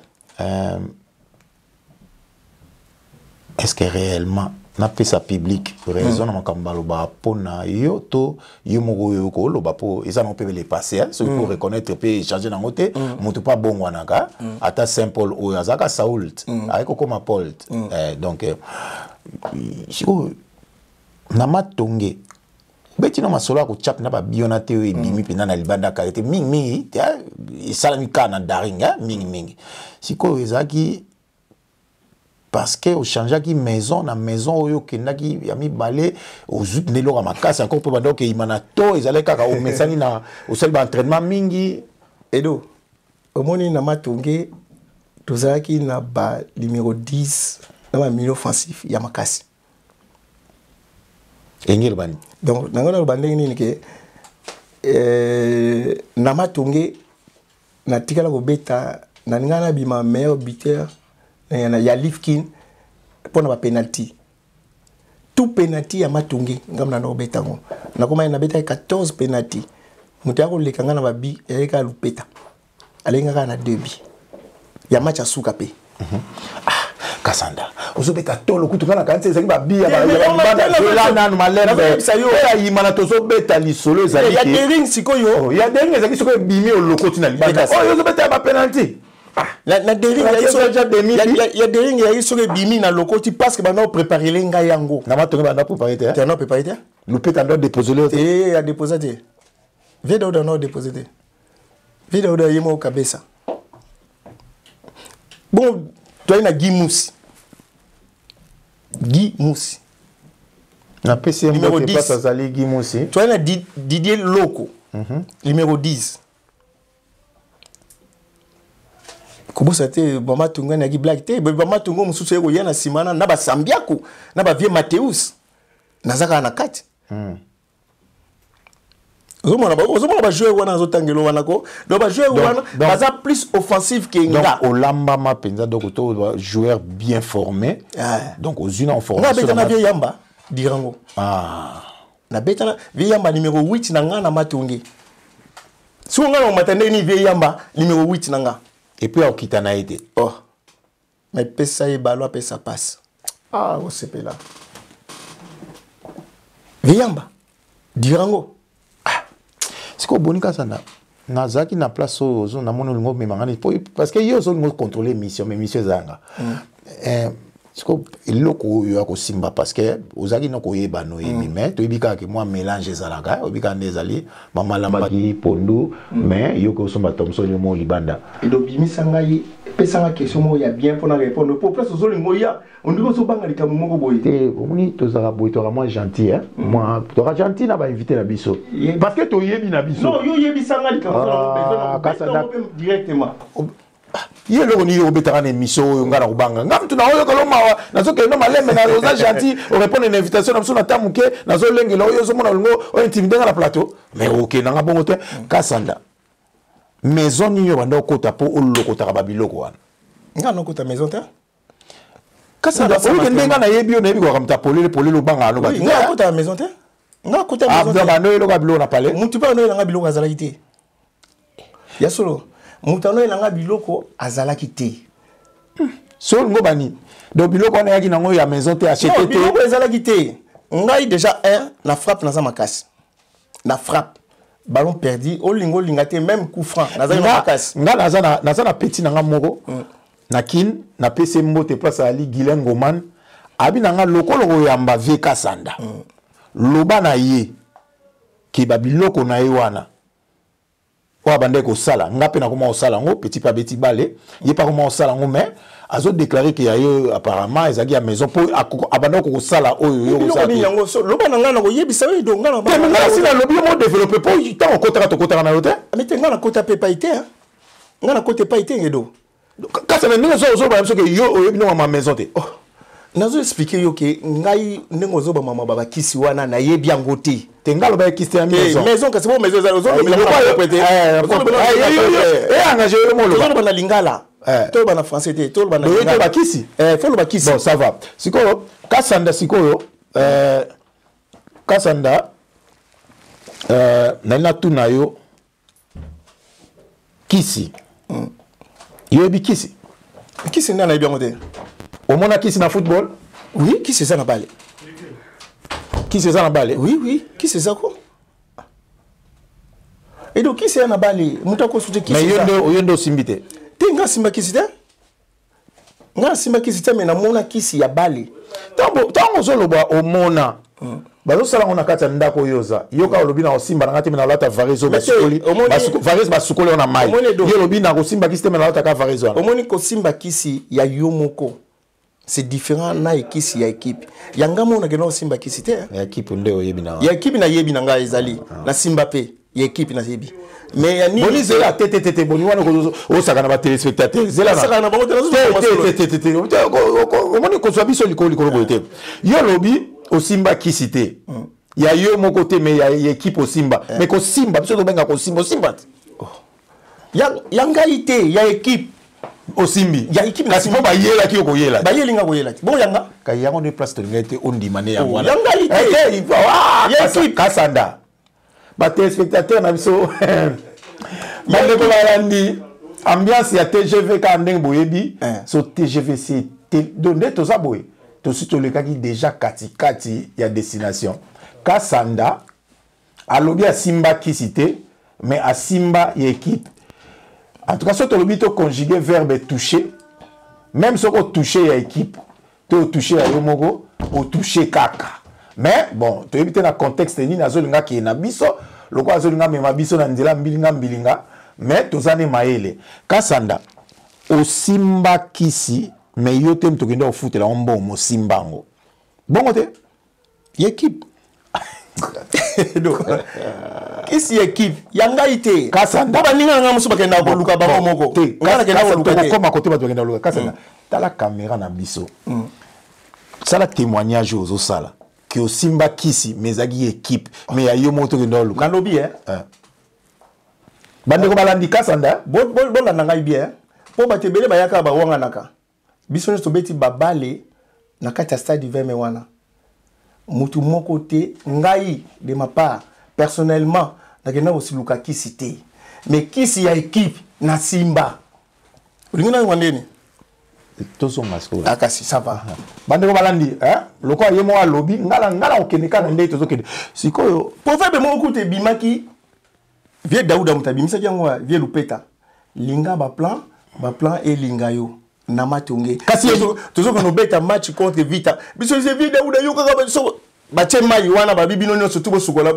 est-ce que réellement na pesa public raison na makamba loba pona yo to yo moko yo ko loba po eza no pe les passer ce pour reconnaître pe changer na ngote moto pas bon wanaka ata Saint Paul o azaka Saul ayiko koma Paul donc siko na matonge beti no masolo ko chap na ba biona te e bimi pena na libanda karité mingi salami kana daringa mingi siko ezaki parce que au changeait qui maison na maison oyo kendaki ya mibale ozut nelo makasi encore pe bando ke imana to ezaleka ka o mesani na au sel entraînement mingi edo omoni na matonge tozalaki na ba numéro 10 na ba milieu offensif ya makasi engel bani donc nangona lo bande nini ke na matonge na tikala ko beta na ngana bima meilleur buteur ya Lifkin pour na penalty tout penalty ya matungi ngamna no betango na koma na beta 14 penalty mutako lekanga na babi eka lupeta alenga na 2 bi ya match asuka pe Kasanda ozobeta tolo kutukana kanze ezali babi ya banda na malembe sayo ya imana tozo beta lisolo ezali ya dering sikoyo ya dering ezali sikoyo bimi olokoti na libanda ozobeta ba penalty na dering ya dering ya iso ke bimi na lokoti parce que bana préparer lenga yango na matonge bana préparer te na préparer te lupeta ndo déposer a déposer te video do no déposer te video do yemo kabesa bon toi na Guy Moussi na PCM numéro 10 place azali Guy Moussi toi na Didier Loko numéro 10 kobosa te bama tunga na gi black te bama tunga mususu eko yana simana na ba Sambiako na ba Vieux Mateus nazaka na kati ozomona ba joueur wana azotangelo wana ko donc ba joueur wana baza plus offensif que nga donc olamba ma penza donc to joueur bien formé donc aux une en formation na beta na Vieux Yamba dirango na beta na Vieux Yamba numéro 8 na nga na matungi si on a matande ni Vieux Yamba numéro 8 na nga et puis okita na été mais pesa e balo pesa passe on se là Viamba dirango siko bonika sana nazaki na place ozo na mono lingo memangani parce que yo zo contrôler mission mais mission zanga eloko oyo akosimba parce que ozaki na koyeba no yebi mais toyebi kaka ke moi mélange ezalaka oyebi kaka nde ezali bamalambaki pondu mais yo kosomba Thomson yo mo libanda elobimisa ngai epesanga question moko ya bien mpona répondre po place ozolingo ya ondiki ozobanga likambo moko boye te omoni tozalaka boye toka moi gentil hein moi toka gentil na bainvité na biso parce que toyebi na biso non yo yebisanga likambo besoin directement ye eloko nini obetaka na émission oyo nga na kobanga nga mutu na oyo kolomawa nazokende malembe na oza gentil orépondre na invitation na biso na ta moke nazolengela oyo ozomona olingo ointimide nga na plateau mais okendanga bongo te Kasanda maison nini oyo banda okota mpo olokotaka babiloko wana nga nakota maison te Kasanda okende nga nayebi yo nayebi kaka mutu apolele obanga ano nga nakota maison te nga nakota maison te banda oyo eloko biloko na pale mutu mpe ano elanga biloko azalaki te ya solo mutano elanga biloko azalaki te so ngo bani donc biloko wana yaki nango ya maison te acheté te biloko ezalaki te ngai déjà na frappe naza makasi na frappe ballon perdu olingo linga te même coup franc naza makasi nga naza na petit nanga moko na kin na PC mbote place ali Guilain Ngoman abi nanga lokolo yamba ve Kasanda loba na ye ki ba biloko na ye wana wa bande ko sala nga pe na koma osala ngo petit pa beti bale ye pa koma osala ngo mais azo déclarer que yo apparemment ezaki à maison pour abanda ko sala oyo yo ko sala yango so loba na nga na ko yebisa we donc nga na nga sina lobi mo développer pour tant ko kota na yote mais te nga na kota pe pa ité nga na kota pa ité ngedo kasa na ningo so ba so que yo oyebi no ma maison te nazo expliquer yo ke ngai ndenge ozoba mama baba kisi wana na yebi yango te te ngalo ba kisi ya maison kasi bo maison za ozoba engagé yo mo lo ba na lingala to ba na français te to ba na lingala ba kisi faut ba kisi bon ça va sikoyo Kasanda sikoyo Kasanda na tuna yo kisi yo bi kisi nana yebi yango te au monde qui c'est dans football oui qui c'est ça na balle oui qui c'est ça quoi et donc qui c'est na balle muta ko sute qui mais yondo simbite te nga simba qui c'est mais na mona kisi ya balle tango zoloba o mona bazo sala ngona kata ndako yoza yoka olobi na osimba ngati na lata varezo basukoli varezo basukoli ona mai yo lobi na kosimba kisi te na lata ka varezo ona omoni ko simba kisi ya yomoko c'est différent na ekisi ya équipe yanga mona ke na simba kisi te ya équipe ndeo yebi na ya équipe na yebi na nga ezali na simba pe ya équipe na yebi mais ya ni boni zela tete boni wana ko osaka na ba téléspectateurs zela saka na bango tete omoni ko swa biso likolo boyete yo lobi osimba kisi te ya yo moko te mais ya équipe osimba mais ko simba biso to benga ko simba yanga ite ya équipe osimbi ya équipe kasi po bayela ki okoyela bayelinga koyela ti bo yanga ka yango ne place to ngete ondimane ya wana yanga ite ya équipe Kasanda ba téléspectateur na biso bande ko balandi ambiance ya TGV ka ndeng boyebi so TGV c'est donné to ça boye to sito le kaki déjà kati ya destination Kasanda alobi a simba kisite mais a simba ya équipe. En tout cas, si tu as conjugué verbe toucher, même si tu as touché à l'équipe, tu as touché à Yomogo, tu as touché Kaka. Mais bon, tu as évité dans le contexte de Nazolinga qui est Nabiso, le quoi Nazolinga mais Mabiso Nandela Mbilinga, mais tu as maele. Kasanda, au Simba Kisi, mais yo tem to kendo foot la ombo mo Simbango. Bon côté, l'équipe. Kisi équipe yanga ite Kasanda ba ninga nga musuba kenda ko luka ba moko te ngana kenda ko luka ko makote ba kenda luka Kasanda tala caméra na biso sala témoignage aux sala que au Simba Kisi mezagi équipe mais ya yo moto kenda luka na lobby bande ko balandi Kasanda bon na ngai bien po ba tebele ba yaka ba wanga naka biso to beti babale na kati stade du wana mutu moko te ngai de ma part personnellement nakena aussi luka kisi te mais kisi ya équipe na simba ulingana ngwandeni to so masko akasi ça va bande ko balandi loko yemo wa lobby ngala okeneka na ndey to zokende sikoyo proverbe moko te bimaki vie Daouda mutabimisa yango vie lupeta linga ba plan et linga yo na matonge kasi toujours qu'on beta match contre Vita biso c'est Vita ou d'ailleurs ka so bache mai wana ba bibino nyonso tubo sukola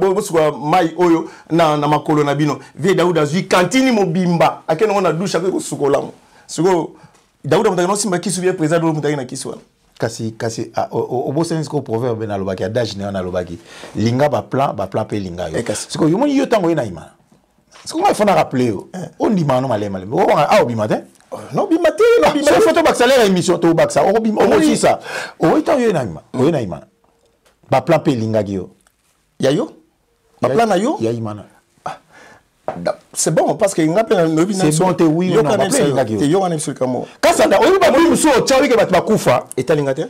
mai oyo na makolo na bino vie Daouda zui kantini mobimba akeno on a douche ko sukola mo siko Daouda mutaka no simba kisu bien présent do mutaka na kisu wana kasi au beau sens ko proverbe na lobaki adage na lobaki linga ba plan pe linga yo siko yo moni yo tango ina ima siko moi faut na rappeler on dit mano malema o a obima te non bimate non bimate photo baksa émission to baksa o bima o aussi ça o ita yo na ima ba plan pe linga yo yayo ba plan na yo ya imana c'est bon parce que inga pe c'est bon te oui on a pas linga yo yo on sur kamo kasanda o ba mu so chawi ke bat bakufa etalinga te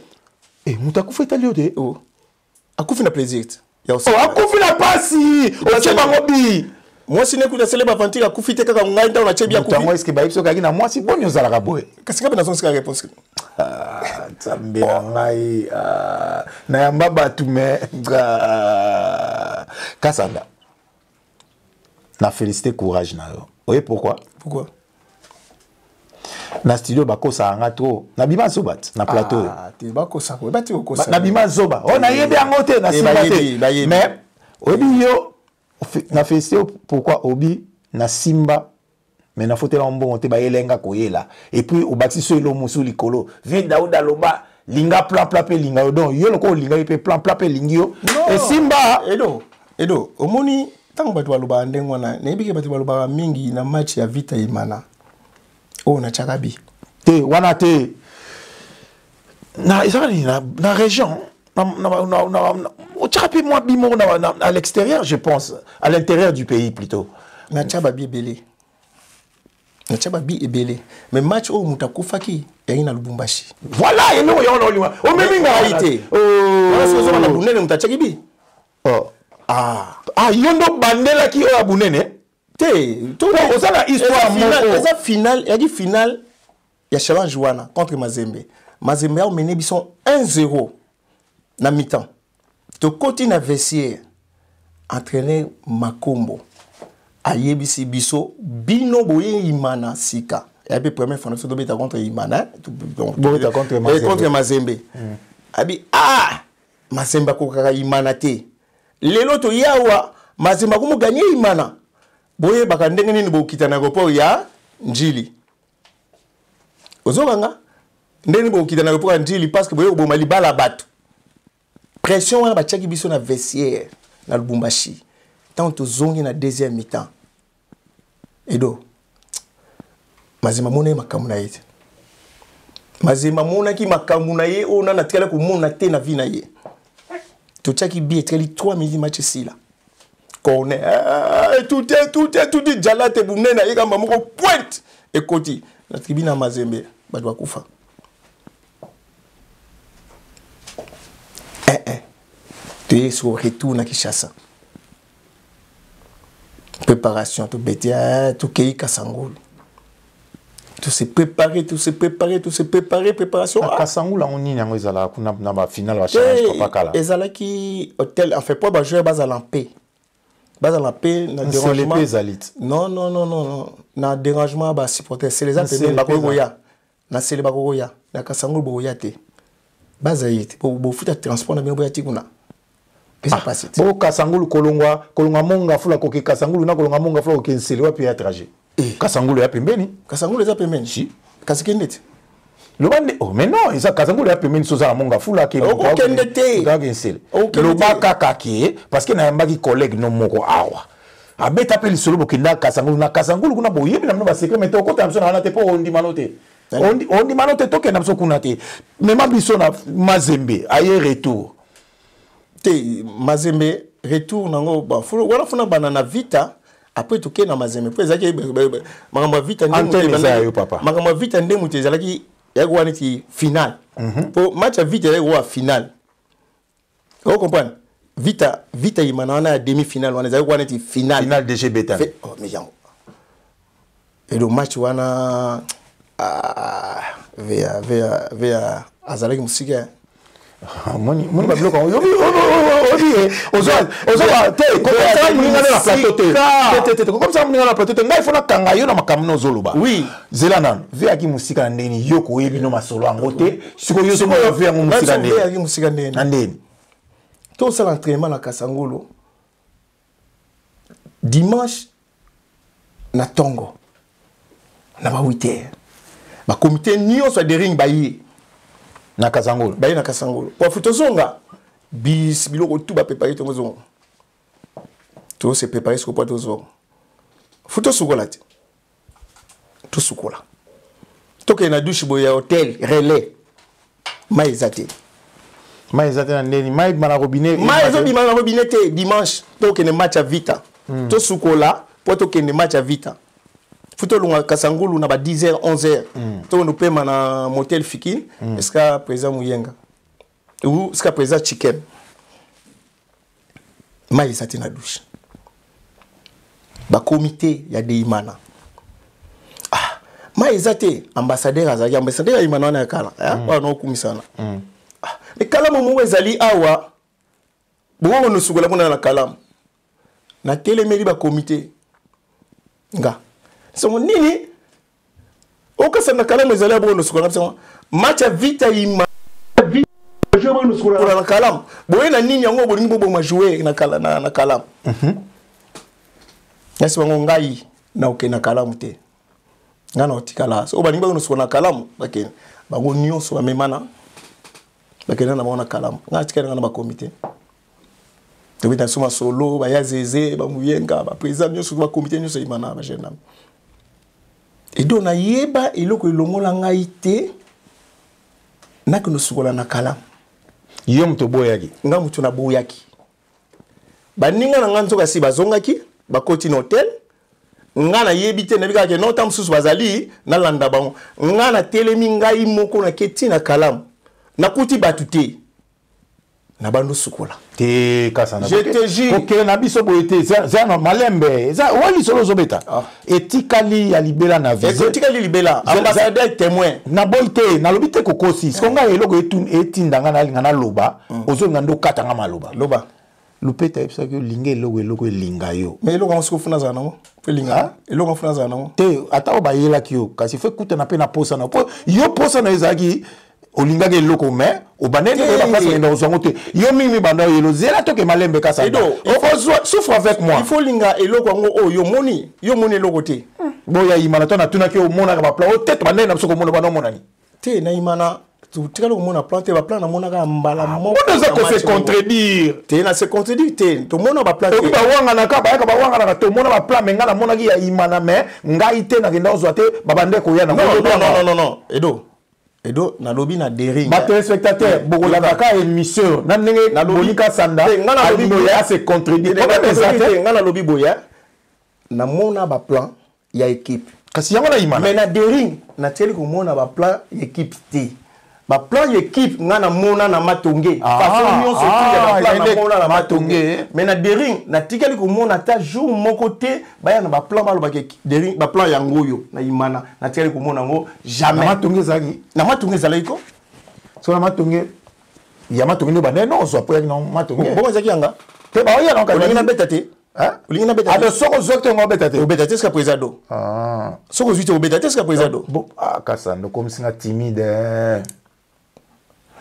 mutakufa etalio te o akufi na plaisir ya o akufi na pasi o cheba ngobi moi si n'écoute célèbre aventure akufi te kaka ngai nda na chebi akufi moi est-ce que ba ipso kaki na moi si bon yo zala ka boy kasi ka na son ska réponse tsambe ngai na yamba batu me kasanda na félicité courage na yo oye pourquoi na studio bakosa anga trop na bima zobat na plateau ti bakosa ko bati kosa na bima zoba on a yebe angote na simba te mais obi yo na félicité pourquoi obi na simba mais na fotela mbongo te ba yelenga koyela et puis obati so elo musu likolo vie Daouda loba linga plan pe linga yo donc yo loko linga pe plan pe lingio et simba edo omoni tango batu baloba ndengwana na yebike batu baloba mingi na match ya Vita Imana o na chakabi te wana te na isani na région au chakabi moi bimo à l'extérieur je pense à l'intérieur du pays plutôt na chababi belé na chababi ebelé mais match o mutakufaki ya na Lubumbashi voilà et nous yo lolima o meminga ité wala so na bunene mutachakibi yondo bandela ki o abunene te to osala histoire moko finale ya di finale ya challenge wana contre Mazembe a mené bison 1-0 na mi-temps to koti na vestiaire entraîneur Makombo ayebisi biso bino boye Imana sika et puis première fois nous beta contre Imana contre Mazembe abi Mazembe ko kaka Imana te lelo to yawa Mazembe ko mo gagner Imana boye baka ndenge nini bokita na aéroport ya Njili ozobanga ndenge bokita na aéroport ya Njili parce que boye ko mali bala batu pression wana bachaki biso na vestiaire na Lubumbashi tant to zongi na deuxième mi-temps edo Mazembe mona makamuna yete Mazembe mona ki makamuna ye ona na tikala ko mona te na vina ye to chaki bi etreli 3 minutes match sila corner tout est jalate bunena yeka mamoko pointe et koti na tribune Mazembe badwa kufa tu sur retour na Kinshasa préparation tout betia tout kei Kasangulu tout se préparer préparation Kasangulu on nini yango ezala kuna na ba finale wa challenge papa kala ezala ki hôtel en fait pas ba jouer bas à la paix na dérangement non na dérangement ba supporter c'est les appels bakoya na sele bakoya na Kasangulu boya te bazayite bo futa transport na boya tikuna pesa pasite bo Kasangulu kolongwa monga fula koke Kasangulu na kolonga monga fula koke nsele wa pia trajet Kasangulu ya pembeni si kasikendete le bande mais non isa Kasangulu ya pembeni soza monga fula ke okendete nsele le baka kake parce que na mbaki collègue no moko awa abeta pe lisolo bokenda Kasangulu kuna boyebi na ba secret mais to kota mso na te po ondi manote ondi manote to kenda mso kuna te même biso na Mazembe aye retour te Mazembe retour nango ba wala funa banana Vita après tout na Mazembe po ezaki makambo Vita makambo Vita ndemu te ezalaki yako wana ti final po match Vita yako final vous comprenez Vita Imana wana demi final wana ezalaki wana ti final DG Beta oh mais yango et le match wana vers azalaki musika Moni ba bloka obi ozo te comme ça muninga na plateau comme ça muninga na plateau ngai fona kanga yo na makamno zoloba oui zela nan ve aki musika ndeni yo ko yebi no masolo angote siko yo siko ve yango musika ndeni ve aki musika ndeni ndeni to ça l'entraînement na Kasangolo dimanche na Tongo na ba 8h ba comité nyonso de ring bayi na Kasangolo bayi na Kasangolo pour futozonga bis biloko tout ba préparer tongo zongo to se préparer ce ko pas tozo futo sukola ti to sukola to ke na douche boya hotel relais maizate na ndeni mai bana robinet mai bima na robinet te dimanche to ke ne match à vita to sukola po to ke ne match à vita futo lunga Kasangulu na ba 10h 11h to no pema na motel Fikin eska président Muyenga ou eska président Chicken mai zate na douche ba comité ya Deimana mai zate ambassadeur azali ambassadeur Imana na kala ba no kumisana le kalamu mo ezali awa bongo no sukola kuna na kalamu na telemeli ba comité nga so nini okasa na kalamu ezali abo no sukola so match vita ima jouer no sukola na kalamu boye na nini yango bolingi bo ma jouer na kala na kalamu yasi bango ngai na oke na kalamu te ngana otikala so balingi ba no sukola na kalamu bakene bango nyonso ba memana bakene na bona kalamu ngati kana na ba comité to bita suma solo ba yazeze ba Muyenga ba président nyonso ba comité nyonso Imana ba jeune et donc na yeba eloko ilongola ngai te na kono sukola na kalamu yo mto boyaki nga mutu na boyaki baninga na nganzo kasi bazongaki ba koti na hotel nga na yebi te na bika ke no tam susu bazali na landa bango nga na telemi ngai moko na keti na kalamu na kuti batute na bando sukola te kasana je te jure OK na biso boyete za na malembe za wali solo zobeta etikali ya libela na visa etikali libela ambassadeur témoin na boyte na lobite kokosi skonga eloko etindanga na linga na loba ozonga ndo katanga maloba loba lupeta epsa que linga eloko elinga yo mais eloko mosiko funa za nango fe linga eloko funa za nango te ata ba yela kyo kasi fe kuta na pe na posa na po yo posa na ezaki olinga ke loko me obanene ba place na ozongo te yo mimi banda yelo zela to ke malembe kasa edo souffre avec moi il faut linga eloko ngo o yo moni eloko te boya Imana to na tuna ke o mona ka ba plan o tete banene na biso ko mona bana mona ni te na Imana tu tikalo ko mona plan te ba plan na mona ka mbala mo on ça ko se contredire te na se contredire te to mona ba plan te ba wanga na ka ba wanga na to mona ba plan me ngana mona ki ya Imana me ngai te na kenda ozo te babande ko ya na non edo na lobi na dering ba téléspectateur beaucoup la ka émission na ndenge na Monika Sanda ngana lobi boya se contredire ngana lobi boya na mona ba plan ya équipe kasi yango na Imana mais na dering na teli ko mona ba plan équipe te ba plan équipe ngana mona na Matonge façon nyonso ya ba plan na mona na Matonge mais na dering na tikali ko mona ta jour moko te ba ya na ba plan malo ba dering ba plan ya ngoyo na Imana na tikali ko mona ngo jamais na Matonge zali ko so na Matonge ya Matonge no ba no so apoya na Matonge bon zaki yanga te ba ya na ka na beta te Olingi na beta. Ado soko zote ngo beta te. Obeta te ska prezado. Soko zuite obeta te ska prezado. Bon kasando comme singa timide.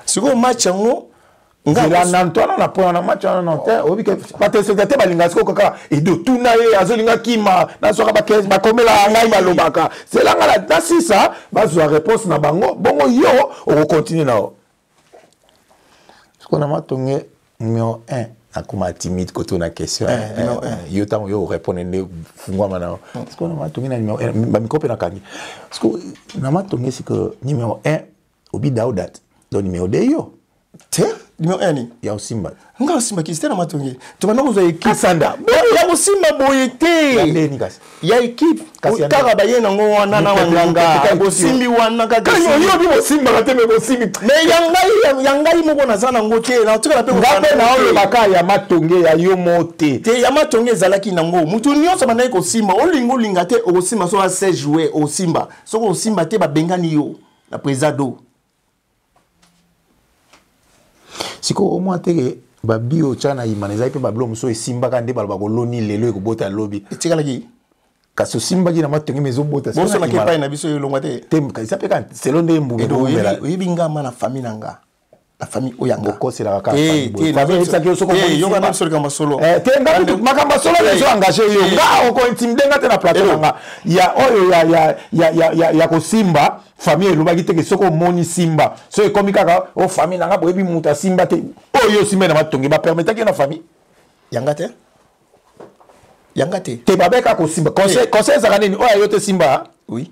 Siko match ngo ngala nantwana na pona na match na te obi ke pate sekate balinga siko kaka edo tuna ye azolinga kima na soka ba 15 ba komela ngai balobaka. C'est là ngala na sisa bazwa réponse na bango bongo yo o continue na o. Siko na Matonge numéro 1 akuma timide koto na question yo tango yo répondre ne fungwa mana parce que na Matonge na numéro 1 ba mikope na kangi parce que na Matonge c'est que numéro 1 obi daudat donc numéro 2 yo te numéro 1 ni ya Osimba nga Osimba ki c'était na Matonge to bana ko équipe Sanda ya Osimba boyete ndeni kasi ya équipe kaka baye na ngo wana na wanganga Osimbi wana kaka yo bi Osimba ka teme Osimbi mais yangai moko na sana ngo te na tukala pe ngape na ole baka ya Matonge ya yo mote te ya Matonge zalaki nango mutu nyonso bana ko Osimba olinga te Osimba so a 16 jouer Osimba so Osimba te ba bengani yo na prezado siko au moins teke ba bio chana imaneza pe ba blo muso esimba ka nde ba ba koloni lelo ekobota lobi etikala ki kaso simba ki na matongi mezo bota boso na kepa na biso yolongwa te tem ka isa pe kan selon de mbu edo yebinga mana famille nanga la famille oyanga boko c'est la ka famille ça qui soko yo ngana solo kama solo te ngana makamba solo les gens engagés yo nga on intimider ngate na plateau nga ya oyo ya ko simba famille elobaki te ke soko moni simba so e komi kaka o famille nanga boyebi muta simba te oyo simba na matongi ba permettre que na famille yanga te te babeka ko simba conseil za kanini oyo yo te simba oui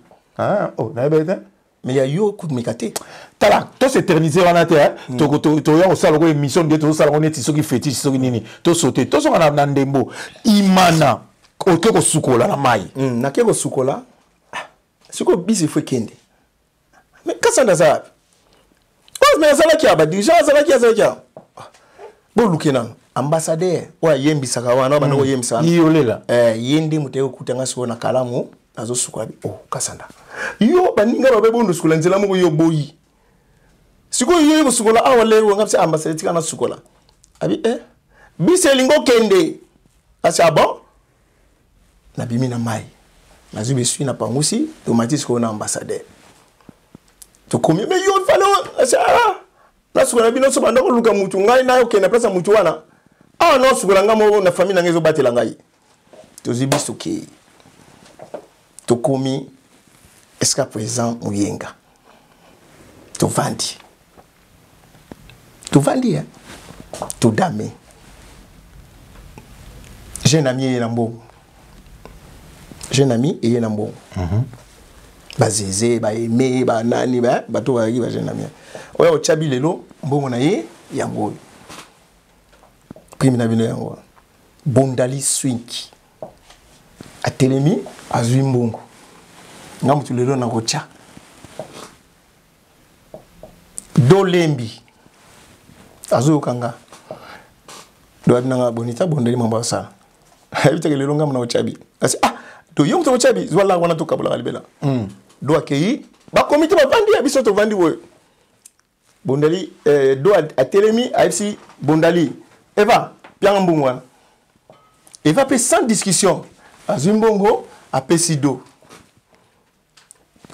oh na bete mais il y a yo coup de mécaté tala to s'éterniser wana te to ya ko sala ko émission de to sala ko neti soki fétiche soki nini to sauter to songa na ndembo imana oke ko sukola na mai na ke ko sukola suko bisi fo kende mais kasanda za oh mais ça là qui a ba déjà ça là qui bon lukena ambassadeur wa yembisa ka wana bana ko yembisa yolela yende muteko kutanga so na kalamu azo sukola oh kasanda yo baninga babe bondo sukola nzela mo yo boyi siko yo sukola awale ngapse ambassadeur tika na sukola abi bise lingo kende asa bon na bimi na mai na zubi suis na pangusi tomatis ko na ambassadeur to komi mais yo fallait asa na sukola bino so banda ko luka mutu ngai na yo kende place mutu wana no sukola ngamo na famille na ngezo batela ngai to zibi soki to komi jusqu'à présent muyenga to vandi hein to dame j'ai un ami et un bon ba zeze ba aimé ba nani ba to ba j'ai un ami oya o chabi lelo mbongo na ye yango prime na bino yango bondali swinki atelemi azwi mbongo nga mutu lelo na kocha dolembi azo kanga do abinanga bonita bondeli mambo sala habitaka lelo nga mna ochabi asi to yong to ochabi zwala wana to kabula libela do akei ba komite ba vandi abiso to vandi wo bondeli do atelemi aipsi bondali eva pianga mbongo wana eva pe sans discussion azwi mbongo apesi do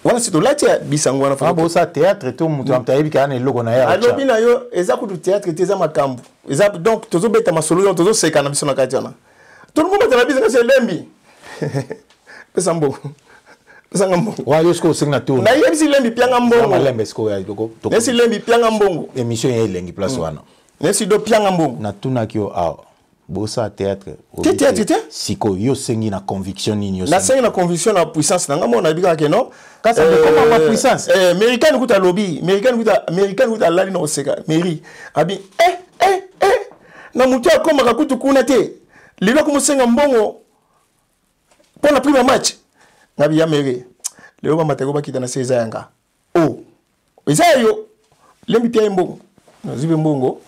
wana sito lati bisango wana fa bosa théâtre to mutu amtayebi kana eloko na ya alobi na yo eza kutu théâtre teza makambu eza donc tozo beta masolo tozo seka na biso na katiana tout le monde na biso c'est lembi pesa mbongo pesa mbongo wa yo sko singna tour na yebisi lembi pianga mbongo lembi sko ya doko nesi lembi pianga mbongo émission ya elengi place wana nesi do pianga mbongo na tuna kyo bosa théâtre théâtre siko yo sengi na conviction nini yo na sengi na conviction na puissance na ngamo na bika ke non kasa de comment ma puissance américain kuta lobby américain kuta lali na oseka mairie abi na mutu akoma ka kutu kuna te lelo ko musenga mbongo pour la première match ngabi ya mairie lelo ba mateko ba kita na seza yanga yo lembi pia mbongo na zibe mbongo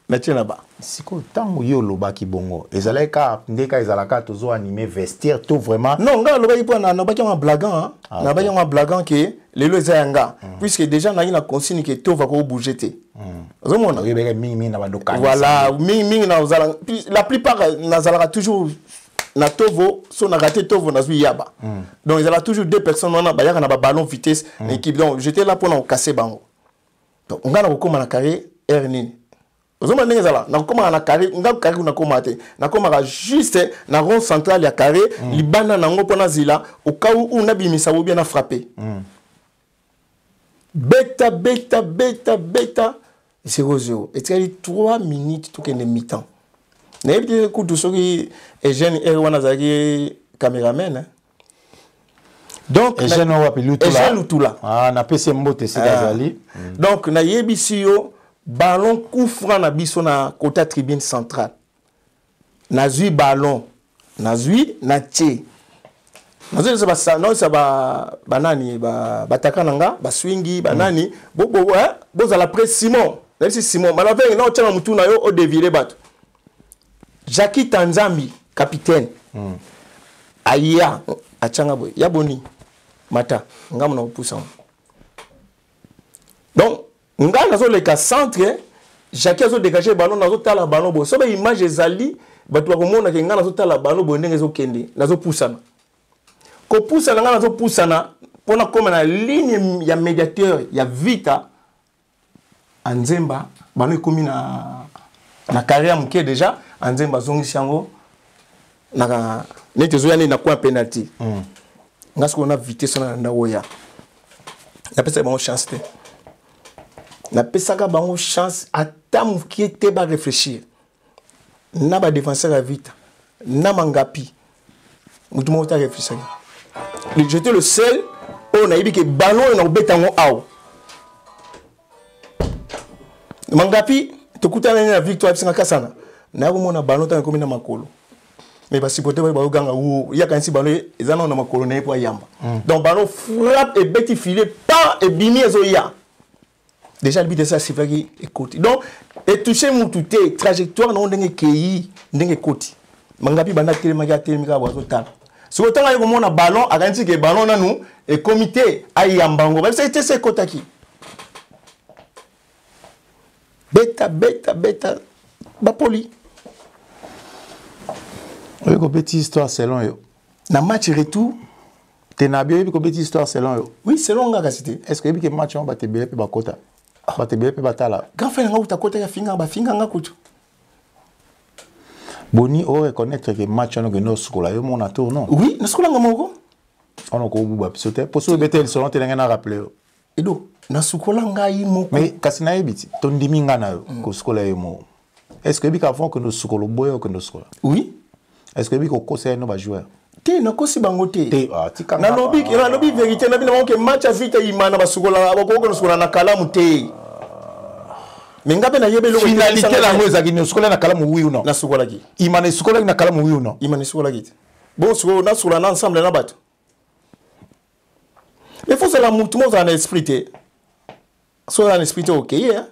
na tena ba siko tango yo lobaki bongo ezalaka ndeka ezalaka tozo animer vestiaire tout vraiment non nga lobaki po na baki en blaguant na baki en blaguant que lelo ezayanga puisque déjà na ina consigne que tout va ko bouger te ozomona yebeka mingi na badoka voilà mingi na ozala la plupart na zalaka toujours na tovo so na raté tovo na zui yaba donc il y a toujours deux personnes na ba yaka na ba ballon vitesse l'équipe donc j'étais là pour na casser bango donc nga na ko na carré nini ozoma ndenge zala na koma na carré nga carré na koma te na koma juste na rond central ya carré libana na ngo pona zila au cas où na bimisa bo bien na frapper beta 0-0 et il y a 3 minutes tout qu'en mi-temps na yebite ku to soki Eugène wana zaki cameraman donc Eugène Lutula na pese mbote sikazali donc na yebisi yo ballon coup franc na biso na côté tribune centrale nazui ballon nazui na tie nazui ça ba banani ba batakananga ba swingi banani bo za la presse Simon même si Simon malave na otanga mutu na yo o déviler bato Jackie Tanzambi capitaine aya achanga boy yaboni mata ngam na opusa donc nga nazo le ka centre Jacques a dégagé le ballon, dans le ballon, bon, ça image ezali, bato bakomona ke nga nazo tala ballon bo ndenge zo kende, nazo poussana. Ko poussana nga nazo poussana, pona comme na ligne ya médiateur, ya vita Anzemba, ballon ekomi na carrière muke déjà, Anzemba zongi sango na nete zo yana na coin penalty. Nga ce qu'on a vitesse na ndawoya. Na pesa ba chance te. Na pesaka bango chance ata mukie te ba réfléchir. Na ba défenseur à vite. Na mangapi. Mutu mo ta réfléchir. J'étais le seul on a dit que ballon na obetango aw. Mangapi to kutana na victoire singa kasana. Na ko mona ballon ta ko mina makolo. Mais ba supporter ba ganga ou ya kan si ballon ezana na makolo na po yamba. Donc ballon frappe et beti filet pas et bimi ezoya. Déjà le but de ça c'est vrai écoute. Donc et toucher mon touté trajectoire non ndenge kei ndenge koti. Mangapi banda telemaka telemika ba total. Si autant ayo mona ballon akanti ke ballon nanu et comité ayambango ba c'est kotaki. Beta ba poli. Oui, ko petite histoire selon yo. Na match retour T'es bien ko petite histoire selon yo. Oui, selon nga cité. Est-ce que que match on ba te belé pe ba kota. Ba te belé pe ba tala. Grand frère nga utakota ya finga ba finga nga kutu. Boni o reconnaître que match on que no skola yo mon tour non. Oui, na skola nga moko. On ko buba pisote. Pour so betel selon te nga rappeler. Edo, na skola nga yi moko. Mais kasina yebiti ton diminga na yo ko skola yo mo. Est-ce que bika font que no skolo boyo que no skola? Oui. Est-ce que bika conseille no ba joueur? Te na kosi bango te. Tika na lobby vérité na bina que match a vite imana ba skola ba ko skola na kalamu te. Mengabe na yebe lo finalité la ngoza ki no skola na kalamu oui ou non? Na skola ki. Imane skola na kalamu oui ou non? Imane skola ki. Bon skola na skola na ensemble na bato. Mais faut ça la mutu mo za na esprit te. So na esprit te OK hein.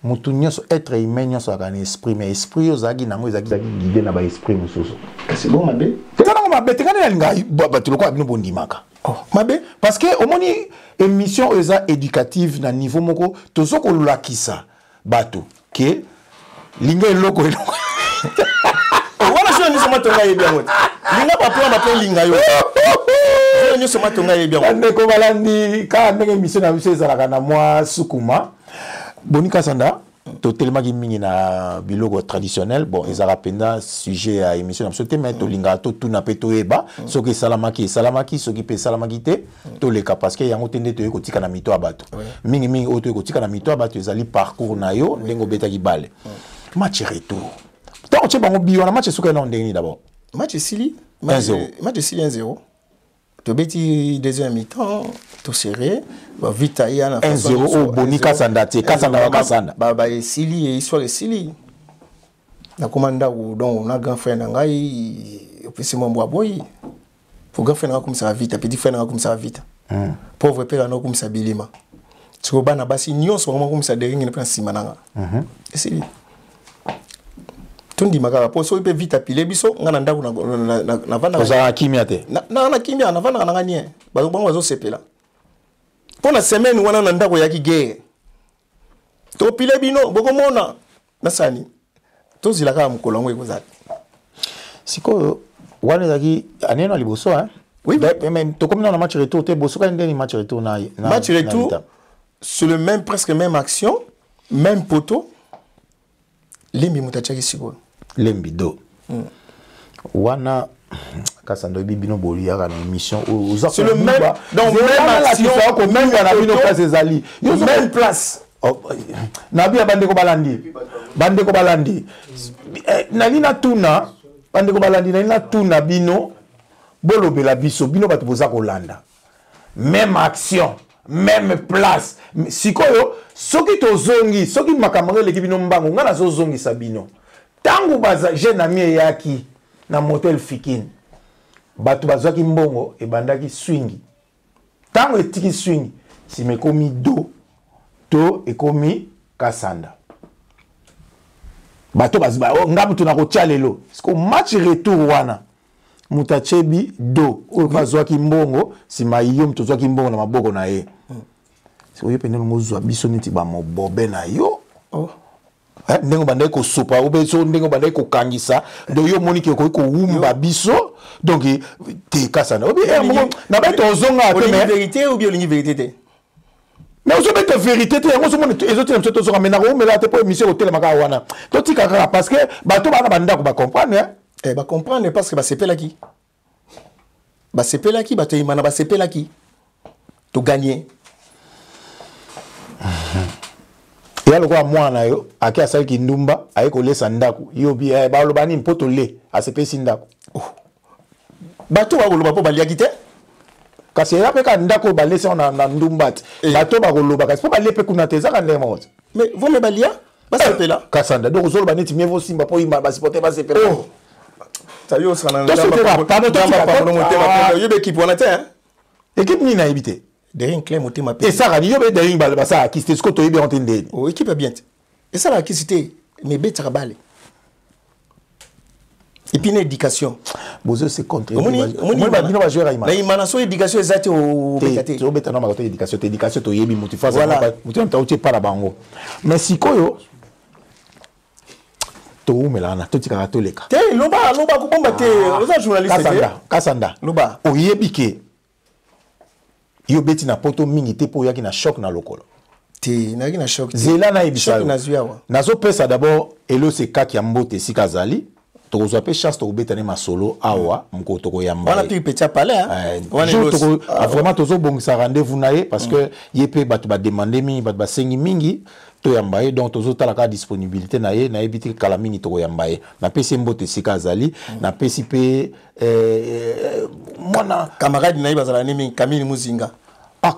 Mutu nyonso être humain nyonso a un esprit mais esprit yo zagi na ngoza ki guider na ba esprit mususu. C'est bon mabe. Tekana mabe tekana nga bato loko abino bondimaka. Oh, mabe parce que au moni émission eza éducative na niveau moko tozo ko lakisa bato ke linga eloko eloko. Voilà je ne sais pas tonga yebia mot. Linga papa ma pe linga yo. Je ne sais pas tonga yebia mot. Ande ko balandi ka ndenge émission na biso ezalaka na mwa sukuma. Bonika Sanda to tellement mingi na biloko traditionnel bon ezala penda sujet à émission absolument mais to linga to tuna pe to eba soki salamaki soki pe salamaki te to leka parce que yango tende to ekotika na mito abato mingi oto ekotika na mito abato ezali parcours na yo ndengo betaki bale match retour tant que bango bio na match suka na ndeni d'abord match sili 1-0 match sili 1-0 to beti deuxième mi-temps to serré ba vita ya na 1-0 au Bonika Sanda te Kasanda Kasanda ba sili et histoire sili na commanda ou donc on a grand frère ngai opesi mambo boy pour grand frère ngai comme ça vite petit frère ngai comme ça vite pauvre père ngai comme ça bilima tiko bana basi nyonso comme ça derrière na sima nanga sili tundi makaka po so ipe vite apile biso ngana ndako na vana oza kimia te na kimia na vana na nganie ba bango bazo sepela pona semaine wana na ndako ya kigere to pile bino boko mona na sani to zilaka mkolongo ekozati siko wana zaki aneno liboso hein oui mais to comme na match retour te boso ka ndeni match retour na match retour sur le même presque même action même poteau limbi mutachaki siko lembi do wana Kasando bino boli ya na émission c'est le même donc même action ko même na bino place ezali yo même place na bia bandeko balandi na nina tuna bandeko balandi na nina tuna bino bolobela biso bino bato boza kolanda même action même place sikoyo soki tozongi soki makambo leki bino mbango ngana zozongi sabino tangu baza jeune ami yaki na motel fikin bato bazwaki mbongo ebandaki swingi tango etiki swingi simekomi do to ekomi Kasanda bato bazba ngabu tuna ko chalelo siko match retour wana mutachebi do o bazwaki mbongo sima yo mtozwaki mbongo na maboko na ye siko yo pende ngozwa biso niti ba mobobe na yo oh ndenge bandai ko sopa obeso ndenge bandai ko kangisa donc yo moni ke ko wumba biso donc te kasana obi na ba to zonga te mais vérité ou bien la vérité mais on se met vérité te on se moni ezotina mso to zonga mais na ko mela te po émission hotel maka wana to tika kaka parce que bato bana banda ko ba comprendre ba comprendre parce que ba sepela ki bato imana ba sepela ki to gagner ya lokwa mwana yo aki asali ndumba ayi kolesa ndako yo bi baloba ni mpoto le asepesi ndako bato bakoloba po baliaki te kasi ya pe ka ndako balesa na ndumba te bato bakoloba kasi po bale pe kuna te ezaka ndenge moko mais vous me balia basepela kasanda donc ozoloba neti mieux vaut simba po imba basipote basepela tayo sana ndamba yo be équipe wana te équipe ni na ebité derrière clé monter ma et ça radio yo be derrière bala ça qui c'était ce que to yebe entendre oh équipe est bien et ça la qui c'était mais bet trabale et puis une éducation bozo c'est contre moi ba jouer à mais imana so éducation exacte au bekate to beta na ba to éducation to yebi motivation mutu ta uti para bango mais sikoyo to umelana to tika to leka te loba ko bomba te oza journaliste kasanda loba oyebi ke yo beti na poto mingi te po yaki na choc na lokolo te na yaki na choc zela na ebisa na zuawa nazo pesa d'abord elo se kaki ya mbote sika zali to ko pe chance to beta ne masolo awa mko to ko yamba wana tu petit palais vraiment to zo bongisa rendez-vous na ye parce que yepe batu ba demander mingi batu ba sengi mingi to yamba ye donc to zo tala ka disponibilité na ye na ebiti kala mingi to ko yamba ye na pesi mbote sika zali na pesi pe mwana camarade na ibazala nimi Camille Muzinga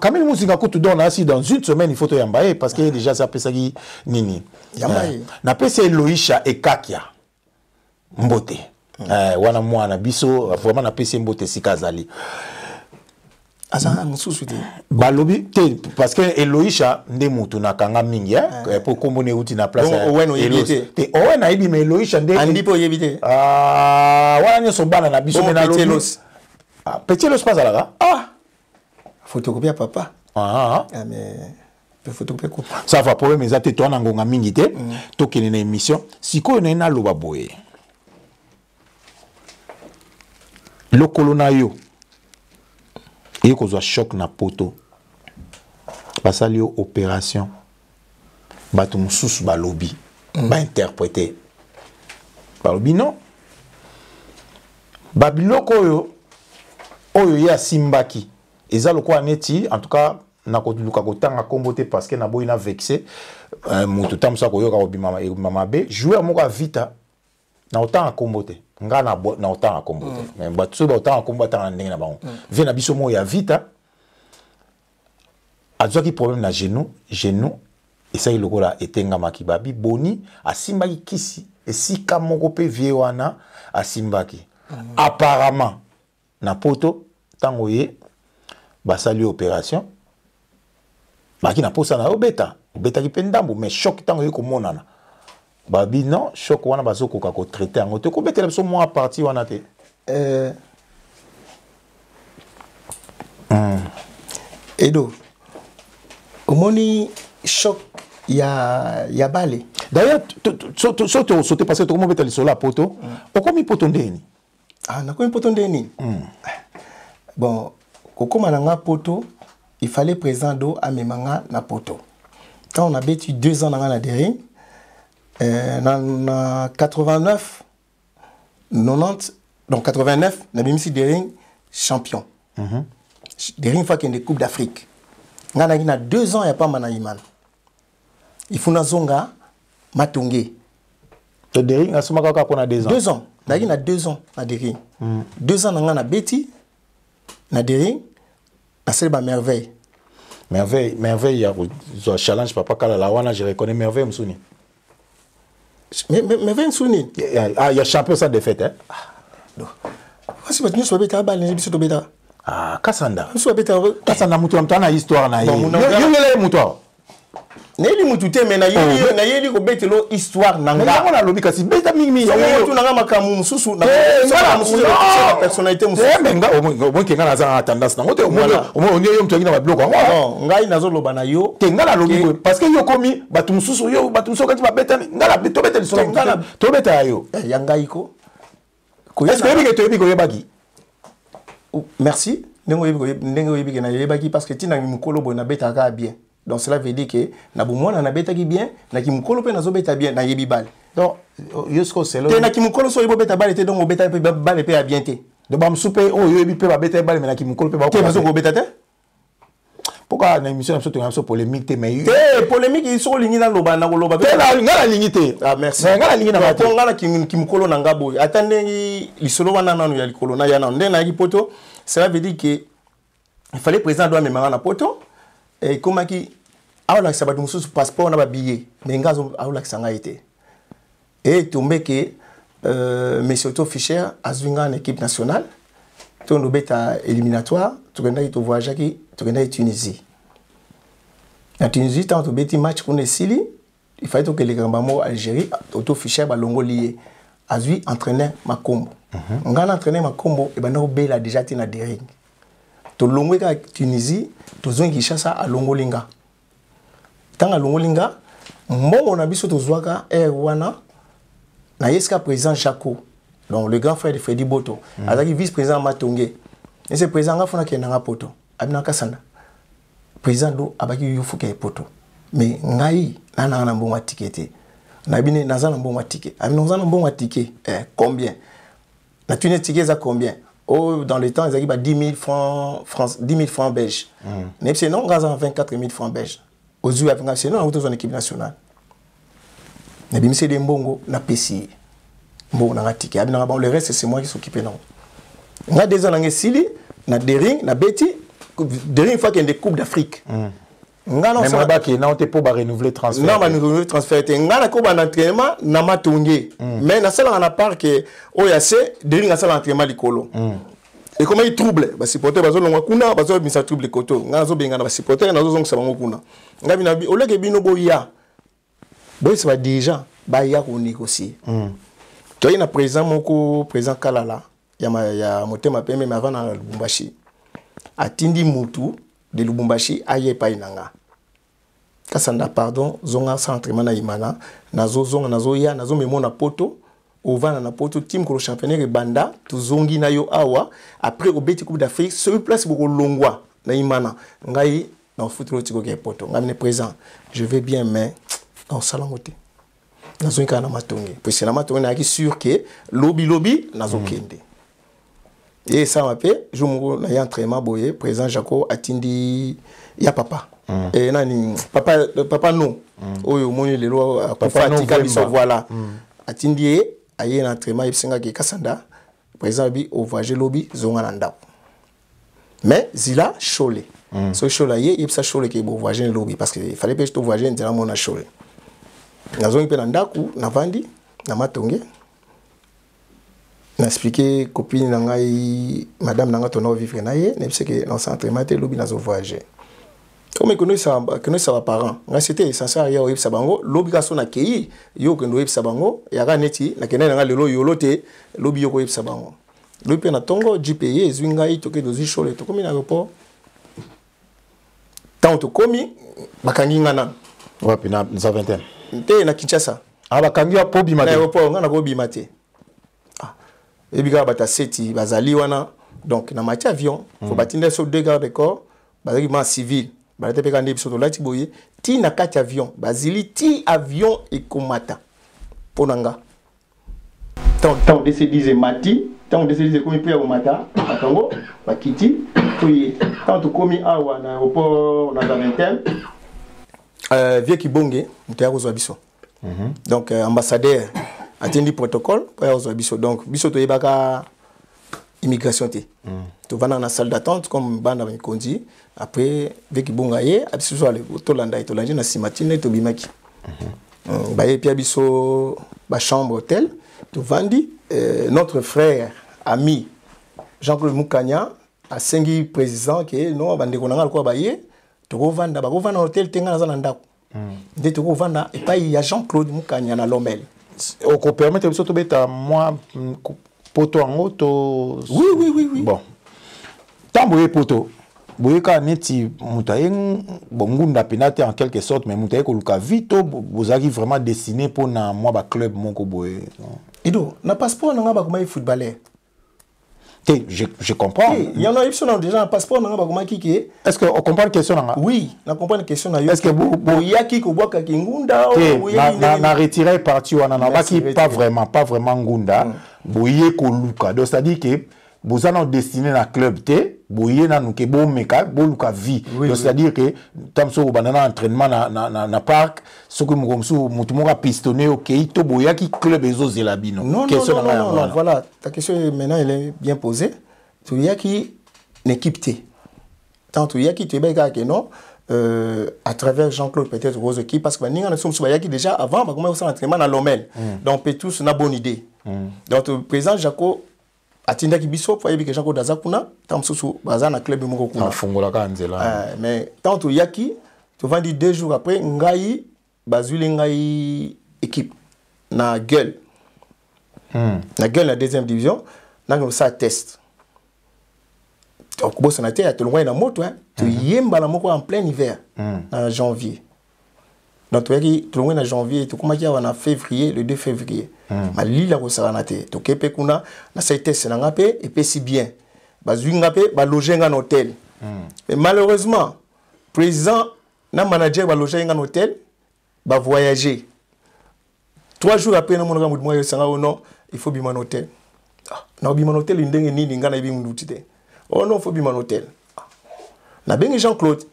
Camille Muzinga ko tu donne ainsi dans une semaine il faut to yambaye parce que déjà ça pesa ki nini yambaye na pesa Eloisha Ekakia mbote wana mwana biso vraiment na pesa mbote sikazali asa mususu te balobi te parce que Eloisha nde mutu na kanga mingi pour kombone uti na place te owena ibi mais Eloisha nde andi po yebite wana nyoso bana na biso na lobi petit los pas là photocopie à papa mais photocopie quoi ça va problème ezate to na ngonga mingi te to kene na émission siko na na loba boye lokolo na yo et ko zo choc na poto basali yo opération bato mususu balobi ba interpréter balobi non babiloko oyo ya simbaki ezalo kwa neti en tout cas na ko luka ko tanga kombote parce que na boina vexé mutu tamsa ko yoka obima mama be joueur moko vita na otanga kombote nga na otanga kombote mais batso ba otanga kombote na ndenge na bango vient na biso mo ya vita azwaki problème na genou et ça il lokola etenga makibabi boni asimbaki kisi esika moko pe vie wana asimbaki apparemment na poto tango ye basali opération baki na posa na obeta ki pendambo mais choc tango yeko monana babi non choc wana bazoko ka ko traiter en te ko betela so moi parti wana te Edo omoni choc ya balé d'ailleurs sauter parce que comment betela sur la poto o komi poto ndeni na komi poto ndeni bon kokoma nanga poto il fallait présent d'eau à memanga na poto quand on a battu 2 ans dans la derrière dans 89 90 donc 89 on a mis derrière champion derrière une fois qu'il y a des coupes d'Afrique ngana ina 2 ans il y a pas manaïman il faut na zonga matongé to derrière asoma kaka pona 2 ans 2 ans ndaki na 2 ans na derrière 2 ans ngana beti na derrière na selba merveille il y a un challenge papa kala la wana je reconnais merveille msuni merveille msuni il y a champion sans défaite non parce que nous sommes beta balle biso to beta kasanda nous sommes beta kasanda mutu amtana histoire na yo yele mutu Neli mutute mais na yeli ko betelo histoire nanga. Mais on a lobby kasi beta mingi. On tu nanga makamu mususu na la personnalité mususu. Mais nga au moins que nga na tendance na ngote au moins on est yom tongina ba bloc. Non, ngai nazo loba na yo. Te nga la lobby parce que yo komi batu mususu yo batu mususu kati ba beta nga la to beta lisolo nga to beta yo. Ya ngai ko. Est-ce que yebi ke to yebi ko yebaki? Merci. Nengo yebi ke na yebaki parce que tina mukolo bo na beta ka bien. Donc cela veut dire que na bomona na beta ki bien, na ki mukolo pe na zo beta bien na yebi bal. Donc yosko c'est là. Te na ki mukolo so yebo beta bal te donc beta pe bal pe a bien te. De bam soupe o yebi pe ba beta bal mais na ki mukolo pe ba ko. Te bazo ko beta te? Pourquoi na émission so to polémique te mais te polémique ils sont lingi na loba na loba. Te la ngala lingi te. Ah merci. Ngala lingi na ba. Pour ngala ki mukolo na ngabo. Attendez lisolo wana nanu ya likolo na ya na ndena ki poto. Cela veut dire que il fallait président doit même na poto. Et comment qui a la sabatu mususu passeport na ba billet mais ngazo a la sanga été et tombé que monsieur Otto Fischer azwinga en équipe nationale to no beta éliminatoire to genda to voyage qui to genda Tunisie na Tunisie tant to beti match contre Sili il fallait que les gambamo Algérie Otto Fischer ba longo lié azwi entraîneur Makombo ngana entraîneur Makombo e bana obela déjà tina dering to longo ka Tunisie to zongi chassa a longo linga tanga longolinga mbongo na biso tozwaka wana na yeska président Jaco donc le grand frère de Freddy Boto azaki vice président Matongé et ce président nga fona kenanga poto abina kasanda président do abaki yufuke poto mais ngai nana na mbongo ticket na bine nazana mbongo ticket abina nazana mbongo ticket combien na tune ticket za combien oh dans le temps ils avaient 10 000 francs 10 000 francs belges mais c'est non gazan 24 000 francs belges aux yeux avec un sénat en équipe nationale. Mais bien c'est des mbongo na pesi. Mbongo na ticket. Abina le reste c'est moi qui s'occupe non. On a des ans en Sili, na Dering, na Betty, Dering fois qu'il y a des coupes d'Afrique. Mais moi ba qui na te pour renouveler transfert. Non, ba renouveler transfert. Ngana ko ba entraînement na matongé. Mais na sala na part que OYC Dering na sala entraînement likolo. Et comment il trouble ba supporter bazo longwa kuna bazo misa trouble koto ngazo benga na ba supporter nazo zonga sabango kuna ngabi na bi oleke bino boya boy ça va déjà ba ya ko négocier to ina président moko président Kalala ya motema pembe mais avant na Lubumbashi atindi mutu de Lubumbashi aye pa inanga kasanda pardon zonga centrement na imana nazo zonga nazo ya nazo memona poto ovana na poto team ko championnat e banda tuzongi na yo awa après au beti coupe d'Afrique sur place boko longwa na imana ngai na football tiko ke poto ngamne présent je vais bien mais en salangote nazo kana matongi puis c'est la matongi na ki sûr que lobby nazo kende et ça m'a fait je mo na entraînement boye présent Jaco atindi ya papa et nani papa non oyo moni lelo papa tika biso voilà atindi aye na entraînement yebsenga ke kasanda président bi au voyage lobby zonga na ndako mais zila chole so chole ye yebsa chole ke bo voyage lobby parce que il fallait pas que to voyage ndela mona chole na zongi pe na ndako na vandi na matonge na expliquer copine na ngai madame na ngato na vivre na ye nebse ke na entraînement te lobby na zo voyage comme que nous ça parents nga c'était essentiel ya web sabango lobi ka so na kei yo ke ndo web sabango ya ka neti na kene nga lelo yolote lobi yo ko web sabango lobi pe na tongo GPE zwinga ito ke dozi shole to komi na aéroport tant to komi bakangi ngana wapi na za vingtaine te na Kinshasa bakangi ya pobi mate na aéroport nga na ko bi mate ebika bata seti bazali wana donc na mati avion faut batinde sur 2 gardes de corps bazali ma civil balate peka ndi biso to lati boye ti na kati avion bazili ti avion ekomata ponanga tant de se disait mati tant de se disait comme puis au matin atango bakiti toye tant to komi awa na aéroport na vingtaine vieux kibonge mutaya ko biso donc ambassadeur attendi protocole pour zo biso donc biso to yebaka immigration te to vana na salle d'attente comme banda mikondi après veki bonga ye abiso zo ale to landa to landi na simatine to bimaki ba ye pia biso ba chambre hôtel to vandi notre frère ami Jean-Claude Mukanya a sengi président que non bande ko nanga ko ba ye to ko vanda hôtel tenga na ndako nde tokovanda epai ya Jean-Claude Mukanya na Lomel. On permet de se mettre moi poto en auto. Oui. Bon. Tamboye poto. Boyeka neti mutayen bongunda penate en quelque sorte mais mutaye ko luka vito bozaki vraiment destiné pour na moi ba club moko boye. Ido, na passeport nga ba comme footballeur. Je comprends. Il y en a qui ont déjà un passeport nga ba comme kiki. Est-ce que on comprend la question là? Oui, on comprend la question là. Est-ce que boyaki ko boka kingunda ou na retiré parti wana na ba ki pas vraiment ngunda. Boye ko luka. Donc c'est à dire que vous avez destiné à club T, vous avez un bon meka, bon vie. C'est-à-dire que tant que vous avez un entraînement na parc, ce que vous avez pistonné au Keito, vous avez club et autres élabino. Non, voilà, ta question maintenant elle est bien posée. Tu y a qui n'équipe T. Tant tu y a qui tu es que non, à travers Jean-Claude peut-être vos équipes, parce que nous sommes déjà avant, comment vous avez entraînement dans l'Omel. Donc peut tous une bonne idée. Donc le président Jaco atinda kibiso pour que Jean-Claude Dazakuna tam susu bazana club moko kuna afungola kanzela mais tant to yaki tu vas dire 2 jours après ngai bazuli ngai équipe na gueule na gueule la deuxième division na ça test donc boss na té to loin na moto tu yemba la moko en plein hiver en janvier. Donc, tu loin en janvier, tu commences en février, le 2 février. Ma lila ko saranate. Tu kepe kuna na saite senangape et puis si bien. Bazwingape ba loger en hôtel. Mais malheureusement, président na manager ba loger en hôtel, ba voyager. 3 jours après na monanga mudmoyo sanga non, il faut bima en hôtel. Na bima en hôtel ndenge nini ngana bi mundutite. Oh non, faut bima en hôtel. Na bengi Jean-Claude.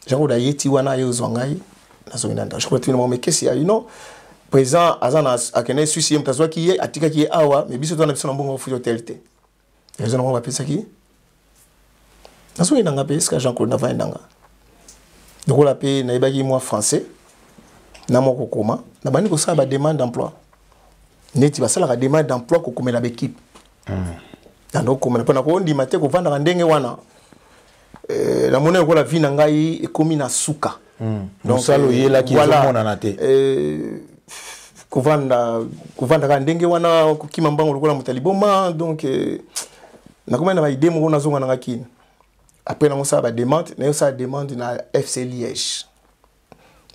Jean-Claude yeti wana yo zwangai. Je crois que mais qu'est-ce qu'il y a non présent azana akene susi mtazwa ki ye atika ki awa mais biso to na biso na mbongo fuyo telte ezo na pesa ki naso ina ngape ska Jean-Claude na va ndanga donc la paix na ibaki moi français na moko koma na bani ko sa ba demande d'emploi neti ba sala ka demande d'emploi ko komela l'équipe donc comme na ko ndima te ko vanda ndenge wana la monnaie ko la vie na ngai e komi na suka. Donc ça le là qui voilà, est mon anaté kuvanda ndenge wana kukima mbango lokola mutaliboma donc na comment na ba idée mo na zonga na kine après na mosa ba demande na yo ça demande na FC Liège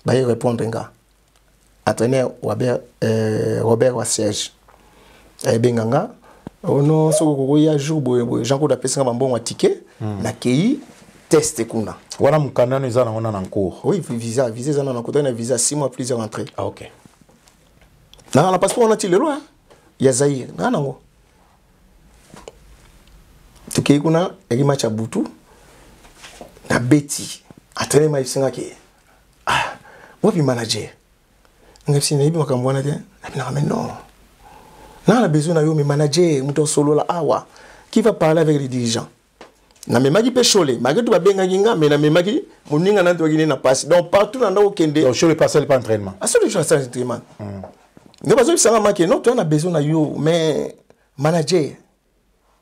ba y répondre nga entraîneur Robert Wassiège benganga ono soko ko ya jour boye Jean-Claude apesa mbongo wa ticket na kei test kuna. Voilà mon canal nous en a en cours. Oui, visa ça na côté na visa 6 mois plusieurs entrées. Ah OK. Na passeport on a tilé loin. Ya Zaire, na nango. Tuki kuna eki match a Butu. Na Betty. Atene ma isinga ke. Ah, wapi manager. Ngapsi na ibi makamwana te. Na mais non. Na la besoin na yo me manager muto solo la awa qui va parler avec les dirigeants. Na memaki pe chole malgré tout ba benga nginga mais na memaki moninga na to na passe donc partout na ndo kende donc chole passer pas entraînement à celui je fais entraînement ne pas ça nga maki non tu as besoin na yo mais manager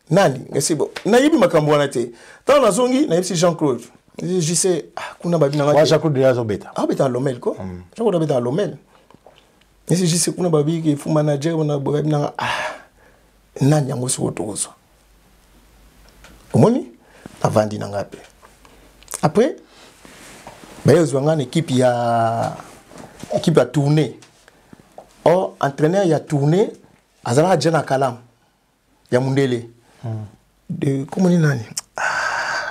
nani ngasi bo na yibi makambo wana te tant na zongi na yibi Jean-Claude je sais kuna ba binanga Jean-Claude déjà zobeta beta Lomel ko Jean-Claude beta Lomel mais je sais kuna ba bi ke fu manager na ba binanga nani yango siko tozo omoni avandi na ngape après bayo zwanga na équipe ya tournée entraîneur ya tournée azala jana kalam ya mundele de comment ni nani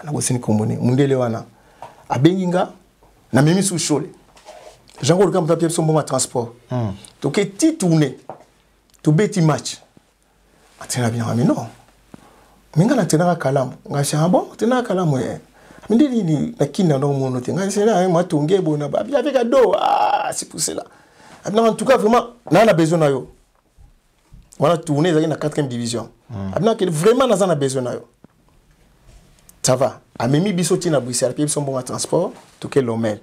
na bosini kombone mundele wana abenginga na mimi sou chole Jean-Claude kam tapie son bon transport to ke ti tournée to beti match atena bien mais non minga na tena kalamu ngasha bon tena kalamu mindeli ni nakina ndo mono te ngasha na matonge bona ba avec ado c'est pour cela en tout cas vraiment na besoin na yo wana tourner dans la 4e division abna que vraiment na besoin na yo ça va amemi bisoti na Bruxelles puis son bon transport to ke Lomel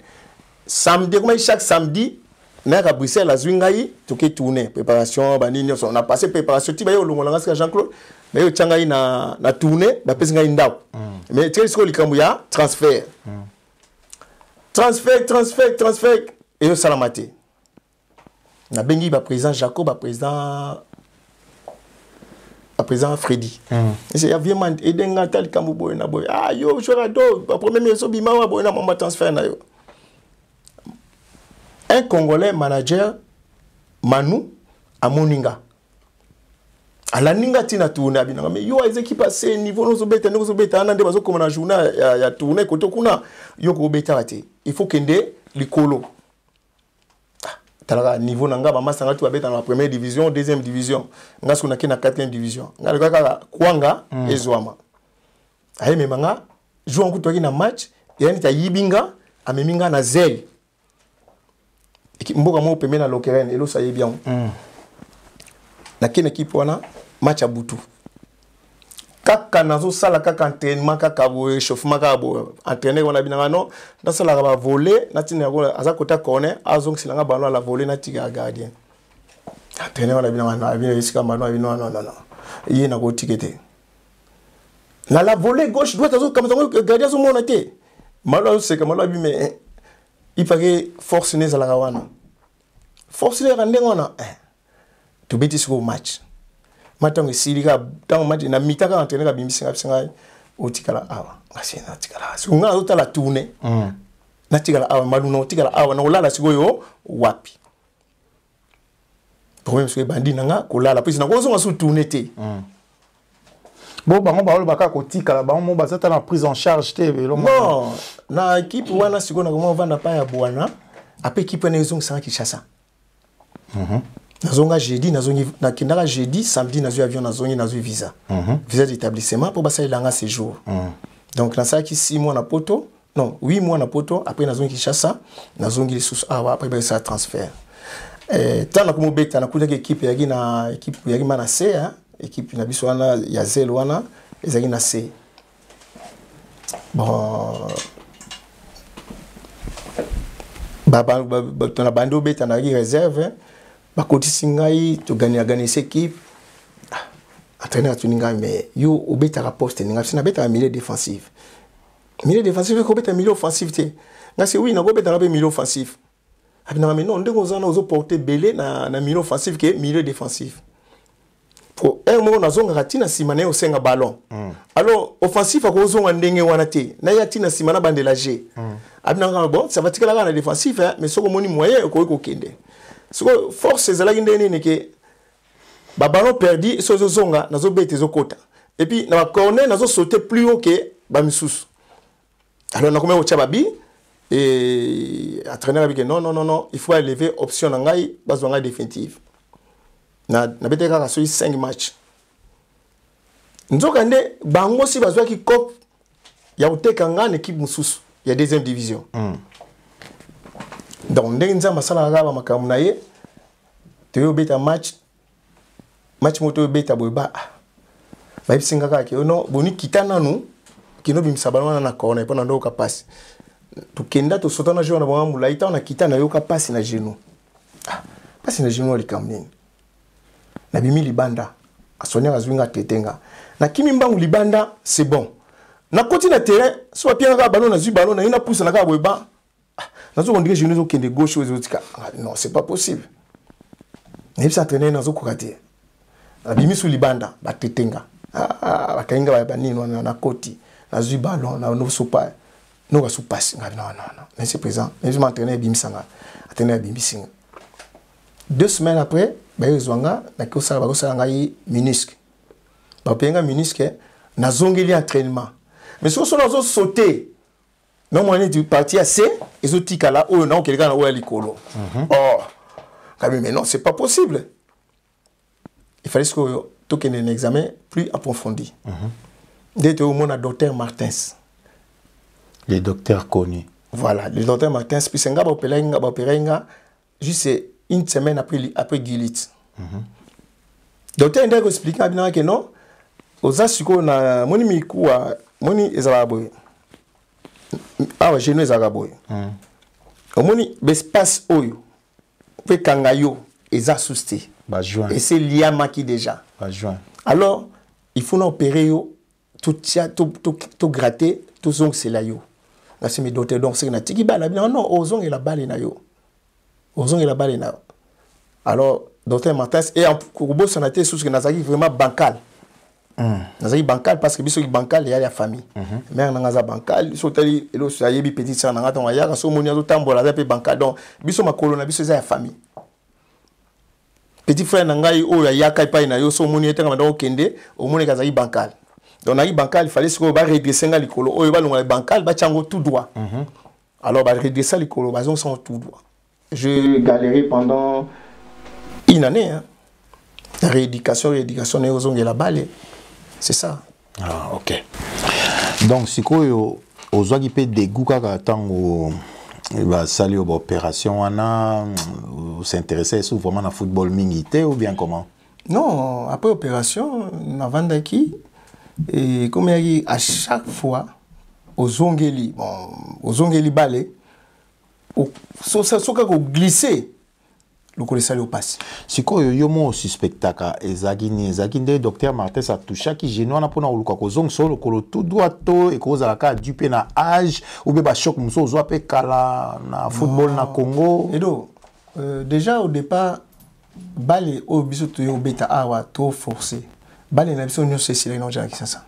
samedi comme chaque samedi na ka Bruxelles la zwingai to ke tourner préparation banini on a passé préparation ti ba yo longola ngasa Jean-Claude mais yo tchanga na tournée ba pesi ngai ndao mais tu sais likambu ya transfert transfert et au salamate na bengi ba président Jacob ba président Freddy c'est ya vraiment edenga tal kambo boy na boy ah yo jorado ba premier so bima wa boy na mama transfert na yo un Congolais manager Manu Amoninga alaninga tina tourner abinanga mais yo les équipes passé niveau no zo beta anande bazo comme na journée ya tourner koto kuna yo ko beta raté il faut kende likolo talaka niveau nanga ba masanga tu abeta na première division deuxième division nga sona ke na quatrième division nga kaka kwanga ezwama aye memanga jouer nkuto ki na match yani ta yibinga ameminga na zel mboka mo pembe na Lokeren elo sa yebian na kene équipe wana match à butu kaka nazo sala kaka entraînement kaka bo échauffement kaka bo entraîner wana binanga non na sala ba voler na tina ko aza kota corner azong silanga ballon la voler na tiga gardien entraîner wana binanga na bien iska ballon bino non yi na ko tikete na la voler gauche droite azo comme ça gardien zo mona te malo c'est que malo bi mais il paraît force ne zala wana force ne rande wana to beti sur match matango silika tango match na mitaka entraîner ka bimbisinga bisinga otikala awa ngasina tikala so nga otala tourner na tikala awa maluno otikala awa na olala sikoyo wapi problème sur bandi nanga kolala puis na kozo ngasu tourner te bon bango ba olobaka kotikala bango mo bazata na prise en charge te non na équipe wana siko na comment vanda pa ya bwana après équipe na ezong sanga Kinshasa nazonga jeudi nazongi na kindaka jeudi samedi nazo avion nazo visa visa d'établissement pour basa ilanga séjour donc na ça qui 6 mois na poto non 8 mois na poto après nazongi Kinshasa nazongi sous après ba ça transfert tant na komobeta na kuta équipe yaki na équipe yaki mana C équipe na biso wana ya zel wana ezaki na C bon na bando beta na réserve ba kotisi ngai to gagner cette équipe entraîneur tuninga mais yo obeta la poste ninga sina beta milieu défensif ko beta milieu offensif te nga c'est oui na ko beta na milieu offensif abina mais non ndeko zana ozo porter belé na milieu offensif ke milieu défensif pour un moment na zonga katina simane o senga ballon alors offensif ko zonga ndenge wana te na ya tina simana bandela G abina bon ça va tikala na défensif mais soko moni moyen ko kende so force ezalaki ndeni neke ba ballon perdu sozo zonga nazo bete zokota et puis na corner nazo sauter plus haut que ba misusu alors na komé o tchababi et entraîneur avec non il faut élever option ngai bazonga définitive na bete kaka so 5 matchs nzoka nde bango si bazwaki cop ya uteka ngane équipe mususu ya deuxième division donc ndenge nzamba sala ngaba makamu na ye te beta match moto beta boyba ba bisinga ka ke no boni kitana nu kino bimisa balona na corner pona ndo ka passe to kenda to sotana jona na bango mulaita na kitana yo ka passe na genou passe na genou likamnini na bimi libanda asonia kazwinga tetenga na kimi mbangu libanda c'est bon na koti na terrain so pia ka ballon na zui ballon na ina pousse na ka boyba nazo kondike genou zo kende gauche ou zotika non c'est pas possible ne bisa entraîner nazo kokate abimi sou libanda ba tetenga bakainga ba nini na koti na zui ballon na no sopa no ka sou passe non mais c'est présent mais je m'entraîner bimisanga entraîner bimisinga 2 semaines après ba yezwanga na kosala ngai minusque ba penga minusque na zongeli entraînement mais so nazo sauter non moi du parti à C ezotika là o na quelqu'un na o likolo oh mais non c'est pas possible il fallait que tu aies un examen plus approfondi dès que mon docteur Martins les docteurs connus voilà le docteur Martins puis c'est ngaba opérer juste une semaine après Gilit docteur ndeko expliquer bien que non aux asiko na moni mikuwa moni ezalabo awa genou ezalabo omoni l'espace oyo pe kangayo eza sousté et c'est liama qui déjà alors il faut opérer yo tout gratter tout zong c'est là yo ngasi mi doté donc c'est na tiki bala non ozong et la balle na yo ozong et la balle na alors docteur Martins et en Kurubo sonaté sous que nazaki vraiment bancal nazaki bancal parce que biso ki bancal ya famille mère nangaza bancal so tali elo so yebi petit ça nanga ton ya so moni azo tambola za pe bancal donc biso makolo na biso za ya famille petit frère nangai o ya kai pa na yo so moni etanga ndo kende o moni kazaki bancal donc na bancal il fallait se ba redresser nga likolo o ba longa bancal ba chango tout droit alors ba redresser likolo ba zon sont tout droit je galérais pendant une année hein. Rééducation né aux la balle. C'est ça. Ah, ok. Donc, si vous avez des dégoûts quand vous saluer l'opération, vous s'intéressez vraiment à football militaire ou bien comment? Non, après l'opération, avant d'acquis, et comme il y a à chaque fois, aux ongeli balé, ça glisser. Le collège au passe. Si quoi yo mo suspecta ka ezagine docteur Martins a touché qui géno na pona uluka ko zong solo ko tout droit to et ko za ka dupe na âge ou be ba choc muso zo pe kala na football na Congo. Edo déjà au départ balé au biso to yo beta awa to forcé. Balé na biso nyo Cécile non jana kisasa.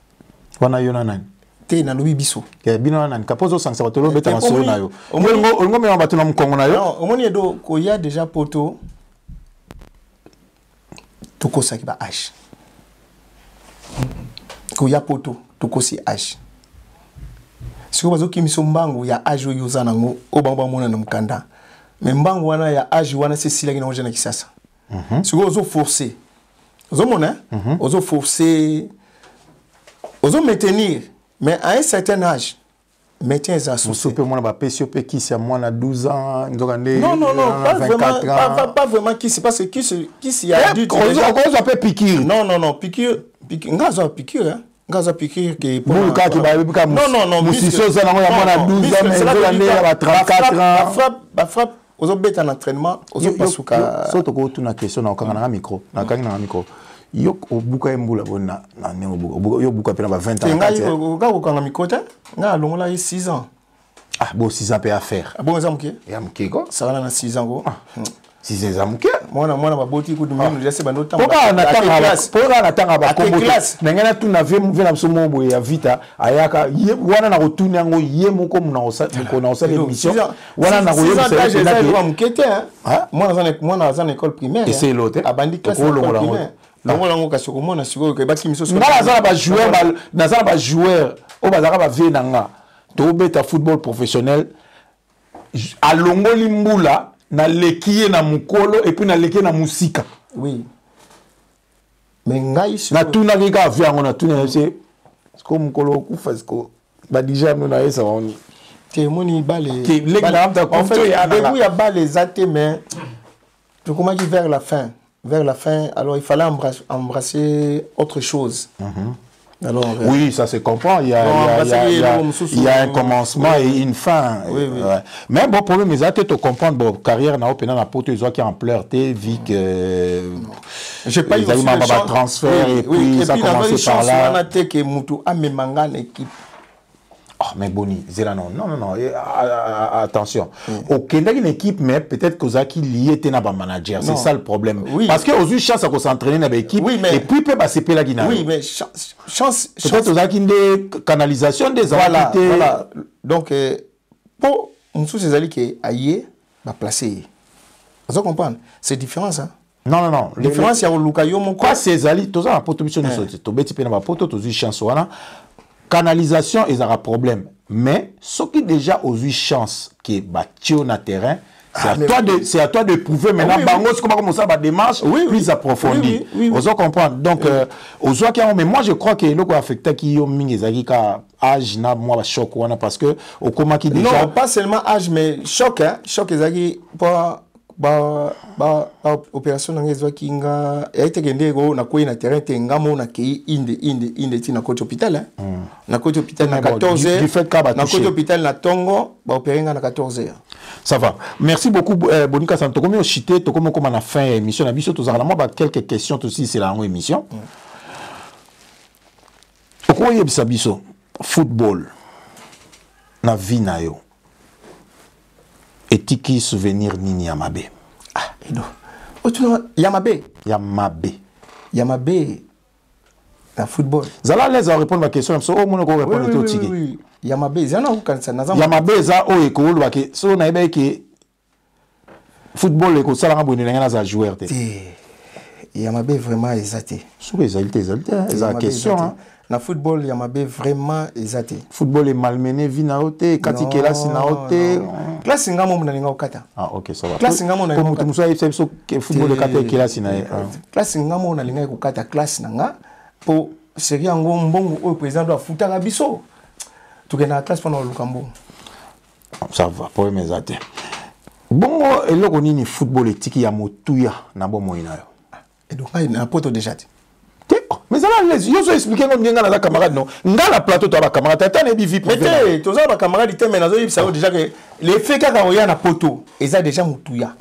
Wana yo na nani? Te na lobi biso. Ke bino na nani kapozo sangsa batolo beta na solo na yo. Ngo me batuna mkongo na yo. Non, omoni edo ko ya déjà poto toko saki ba H. Ko ya poto toko si H. Siko bazo kimiso mbangu ya H yo za nango o bamba mona na mkanda. Mais mbangu wana ya H wana c'est sila kina na kisasa. Siko ozo forcer. Ozo mona, ozo forcer. Ozo maintenir. Mais à un certain âge, métier est associé. Moi, qui c'est moi, 12 ans, non, pas vraiment qui c'est parce que qui s'y a dit. On s'appelle piqûre. Non, piqûre. Ngazo piqûre, hein. Ngazo piqûre qui est. Non, Moussisso, ça n'a pas 12 ans, mais il a 34 ans. La frappe, aux autres bêtes en entraînement, aux autres pas sous cas. Sauf que tu as une question, on a un micro. Yo obuka embula bona na ne obuka yo buka pena ba 20 ans. Nga yo ga na mikota nga longola 6 ans. Ah bon 6 ans peut à faire. Ah bon zamke? Ya mke ko? Ça va na 6 ans go. 6 ans mke. Mwana ba boti ku dumenu déjà c'est ba nota. Pourquoi na tanga ba kombo. Na ngana tu na ve na biso mombo ya vita ayaka wana na rotuna ngo ye moko muna osa l'émission. Wana na royo c'est là que mkete hein. Mwana za na école primaire. Et c'est l'autre. Abandi classe primaire. Longo kasi ko mona siko ke ba kimiso so. Ngala za ba joueur o bazaka ba vie nanga. To beta football professionnel a longo limbula na lekiye na mukolo et puis na lekiye na musika. Oui. Mais ngai na tuna kika vie ngona tuna c'est comme mukolo ku fasiko ba déjà na esa woni. Te moni bale. En fait, il y a bale zate mais je commence vers la fin. Vers la fin, alors il fallait embrasser autre chose. Alors, oui, ça se comprend. Il y a un commencement et une fin. Oui, oui. Ouais. Mais bon, problème, mais ça, tu comprendre, bon, carrière, na open na poto, ils ont qui en pleurent, vu que. J'ai pas eu de transfert et puis ça a commencé par là. On a été que Moutou a mes mangas l'équipe. Oh, mais Boni, Zéla, non, attention. Aucun d'une équipe, mais peut-être que Zaki lié à un manager. C'est ça le problème. Oui. Parce qu'aux yeux, chance à s'entraîner dans l'équipe. Oui, mais... Et puis, peut passer la Guinée. Oui, mais chance. Peut-être aux Zaki des canalisations des activités. Voilà. Donc, pour nous, ces alliés qui aillent, va placer. Vous comprenez? C'est différent, ça. Non. La différence, il y a au Lukayo, mon quoi, ces alliés, tous en poto, mission, tu bêtis, tu n'as pas tous chance, voilà. Canalisation, ils ont un problème. Mais ce qui déjà aux eu chance qui est battu na terrain, c'est à toi de prouver maintenant. Bango, comment commencer à démarche plus approfondie. Vous comprendre. Donc, mais moi je crois que le quoi affecté qui ont mis les âge na moi choc parce que au comment qui déjà. Non, pas seulement âge mais choc hein, choc les opération n'engagement kinga a été gagné na quoi na terrain tengamo na kei inde tina coach hôpital hein na coach hôpital na 14h du fait ka na coach hôpital na Tongo ba opérer na 14h. Ça va. Merci beaucoup Bonika Santo comme chité to comme on a fait émission na biso tous moi quelques questions aussi c'est la émission. Pourquoi y a biso football na vie na yo etiki souvenir nini ya mabe? Ah, edo. Otuna ya mabe. Ya mabe. Ya mabe. Na football. Zala les à répondre à ma question, so o mono ko répondre to tiki. Oui. Ya mabe, zana ku kanisa na ya mabe za o e ko lo ke so na ebe ke football ko sala ngabo ni na za joueur te. Ya mabe vraiment exaté. Sous exalté, eza question hein. Na football ya mabe vraiment exaté. Football est malmené vina ote kati kelasi na ote. Classe ngamo mona linga okata. Ah OK, ça va. Classe ngamo na comme tu muso ifse so football e kati kelasi na. Classe ngamo na linga okata classe nanga po seri yango mbongo o président doit futaka biso. Tukena classe pendant lukambo. Ça va, pour mes athées. Bongo eloko nini football etiki ya motuya na bomo ina yo. Et donc na poto déjà. Mais ça là les yo so expliquer ngo ngenga na camarade non. Ngala plateau to ba camarade tata ne bi vie privée. Mais to za ba camarade te mais nazo yibisa déjà que les faits kaka oya na poto eza déjà motuya.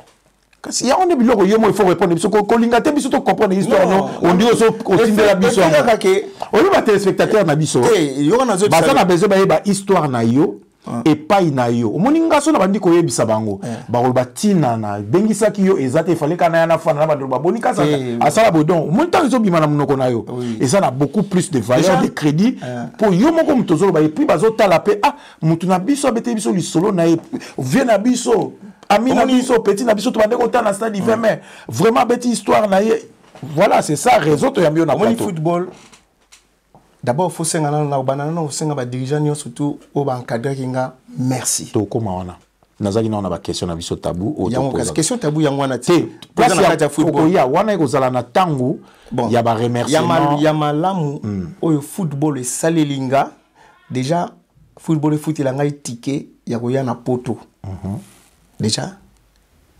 Kasi ya on est biloko yo mo il faut répondre biso ko linga te biso to comprendre histoire non. On dit so ko tindela biso. On lui ba téléspectateur na biso. Yo na zo ba ça na besoin ba histoire na yo. Et pas inayo omoninga so na bandi ko yebisa bango ba ko batina na bengisa ki yo ezate fallait kana ya na fana na ba bonika ça asala bodon montant zo bima na munoko na yo et ça a beaucoup plus de valeur de crédit pour yo moko mutozolo ba et puis bazo tala pe ah mutu na biso bete biso lisolo na e vient na biso ami na biso petit na biso to bande ko tana stade d'hiver mais vraiment bête histoire na ye voilà c'est ça réseau to yambio na football. D'abord, il faut que les dirigeants surtout encadrer kinga merci. To koma wana. Nazaki na ba question na biso tabou o to poser. Question tabou yango wana te. Place ya football ya wana eko zala na tangu ya ba remerciement. Ya malamu oyo football esalelinga déjà football foot il a ngai ticket ya koya na poto. Déjà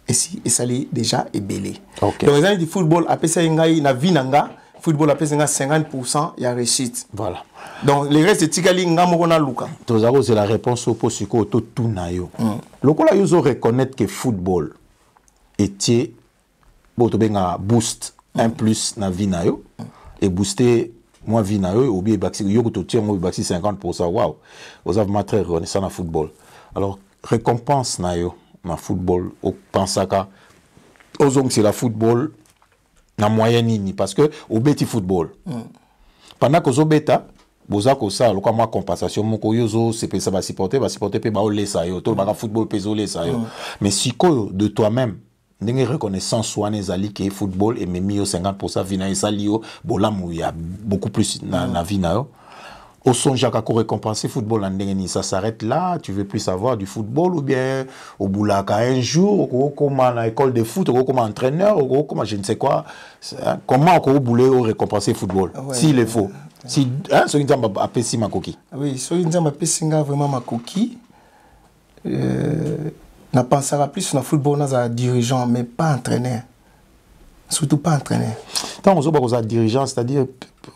et si esali déjà ebelé. Donc les amis du football après ça ngai na vinanga football a 50% il y a réussite. Voilà. Donc les restes tikali ngamo na luka. Tozaro c'est la réponse au posiko to tunayo. Lokola yozo reconnaître que football était boto benga boost un plus na vie na yo et booster moi vie na yo ou bien baxi yo to tient moi baxi 50%. Waouh. Vous avez très reconnaissant na football. Alors récompense na yo na football au pensaka ozong c'est la football na moyenne parce que au beti football pendant que zo beta boza ko ça lokwa ma compensation moko yozo c'est ça va supporter pe ba olesa yo to ba football peso lesa yo mais siko de toi-même ndenge reconnaissance wana ezali ke football et memi yo 50% vina ezali yo bolamu ya beaucoup plus na vina yo au songe à récompenser football en ndenge ça s'arrête là, tu veux plus savoir du football ou bien au boulaka un jour au comme à école de foot au comme entraîneur au comme je ne sais quoi comment au boulé au récompenser football s'il est faux si hein ce qui dit ma pesi ma coquille oui ce qui dit ma pesi vraiment ma coquille n'a pensera plus sur le football na dirigeant mais pas entraîneur surtout pas entraîneur tant on a dirigeant c'est-à-dire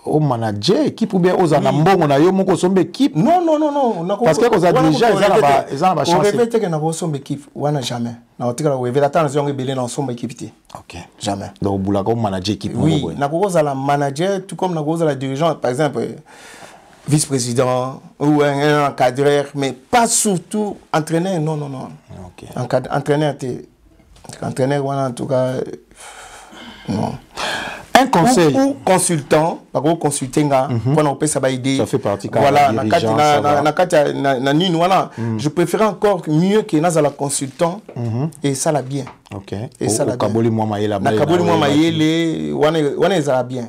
au manager équipe ou bien aux anambongo na yo moko sombe équipe non parce que aux dirigeants ils ont la chance on répète que na sombe équipe wana jamais na otika we vela tana zongo belé na sombe équipe OK jamais donc boula comme manager équipe oui na koza la manager tout comme na koza la dirigeant par exemple vice-président ou un encadreur mais pas surtout entraîneur non OK entraîneur wana en tout cas non. Un conseil ou consultant par exemple consulting pour on peut ça va aider ça fait partie voilà je préfère encore mieux que na la consultant et ça la bien OK et ça la kaboli moi maïla kaboli moi maïle wana ça la bien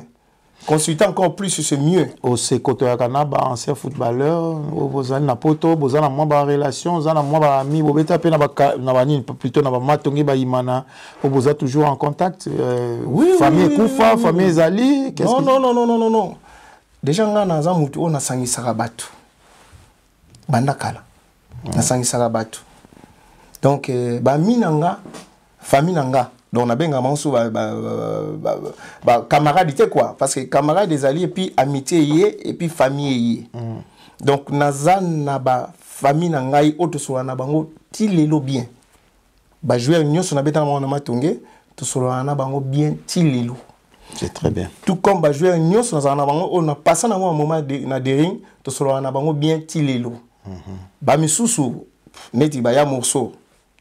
consultant encore plus c'est mieux au sekoto ya kanaba ancien footballeur bozali na poto bozala moi ba relation zana moi ba ami bobeta pe na ba nini plutôt na ba matongi ba imana boza toujours en contact famille kufa famille zali non déjà nga na za mutu ona sangisaka batu banda kala na sangisaka batu donc ba minanga famille nanga donc on a bien commencé camarade quoi parce que camarade des alliés et puis amitié et puis famille donc nazan na ba famille na ngai auto so na bango ti lelo bien ba joueur nyonso na beta na matonge to so na bango bien ti lelo c'est très bien tout comme ba joueur nyonso na bango on a passé na un moment na dering to so na bango bien ti lelo Ba misusu neti ba ya morceau.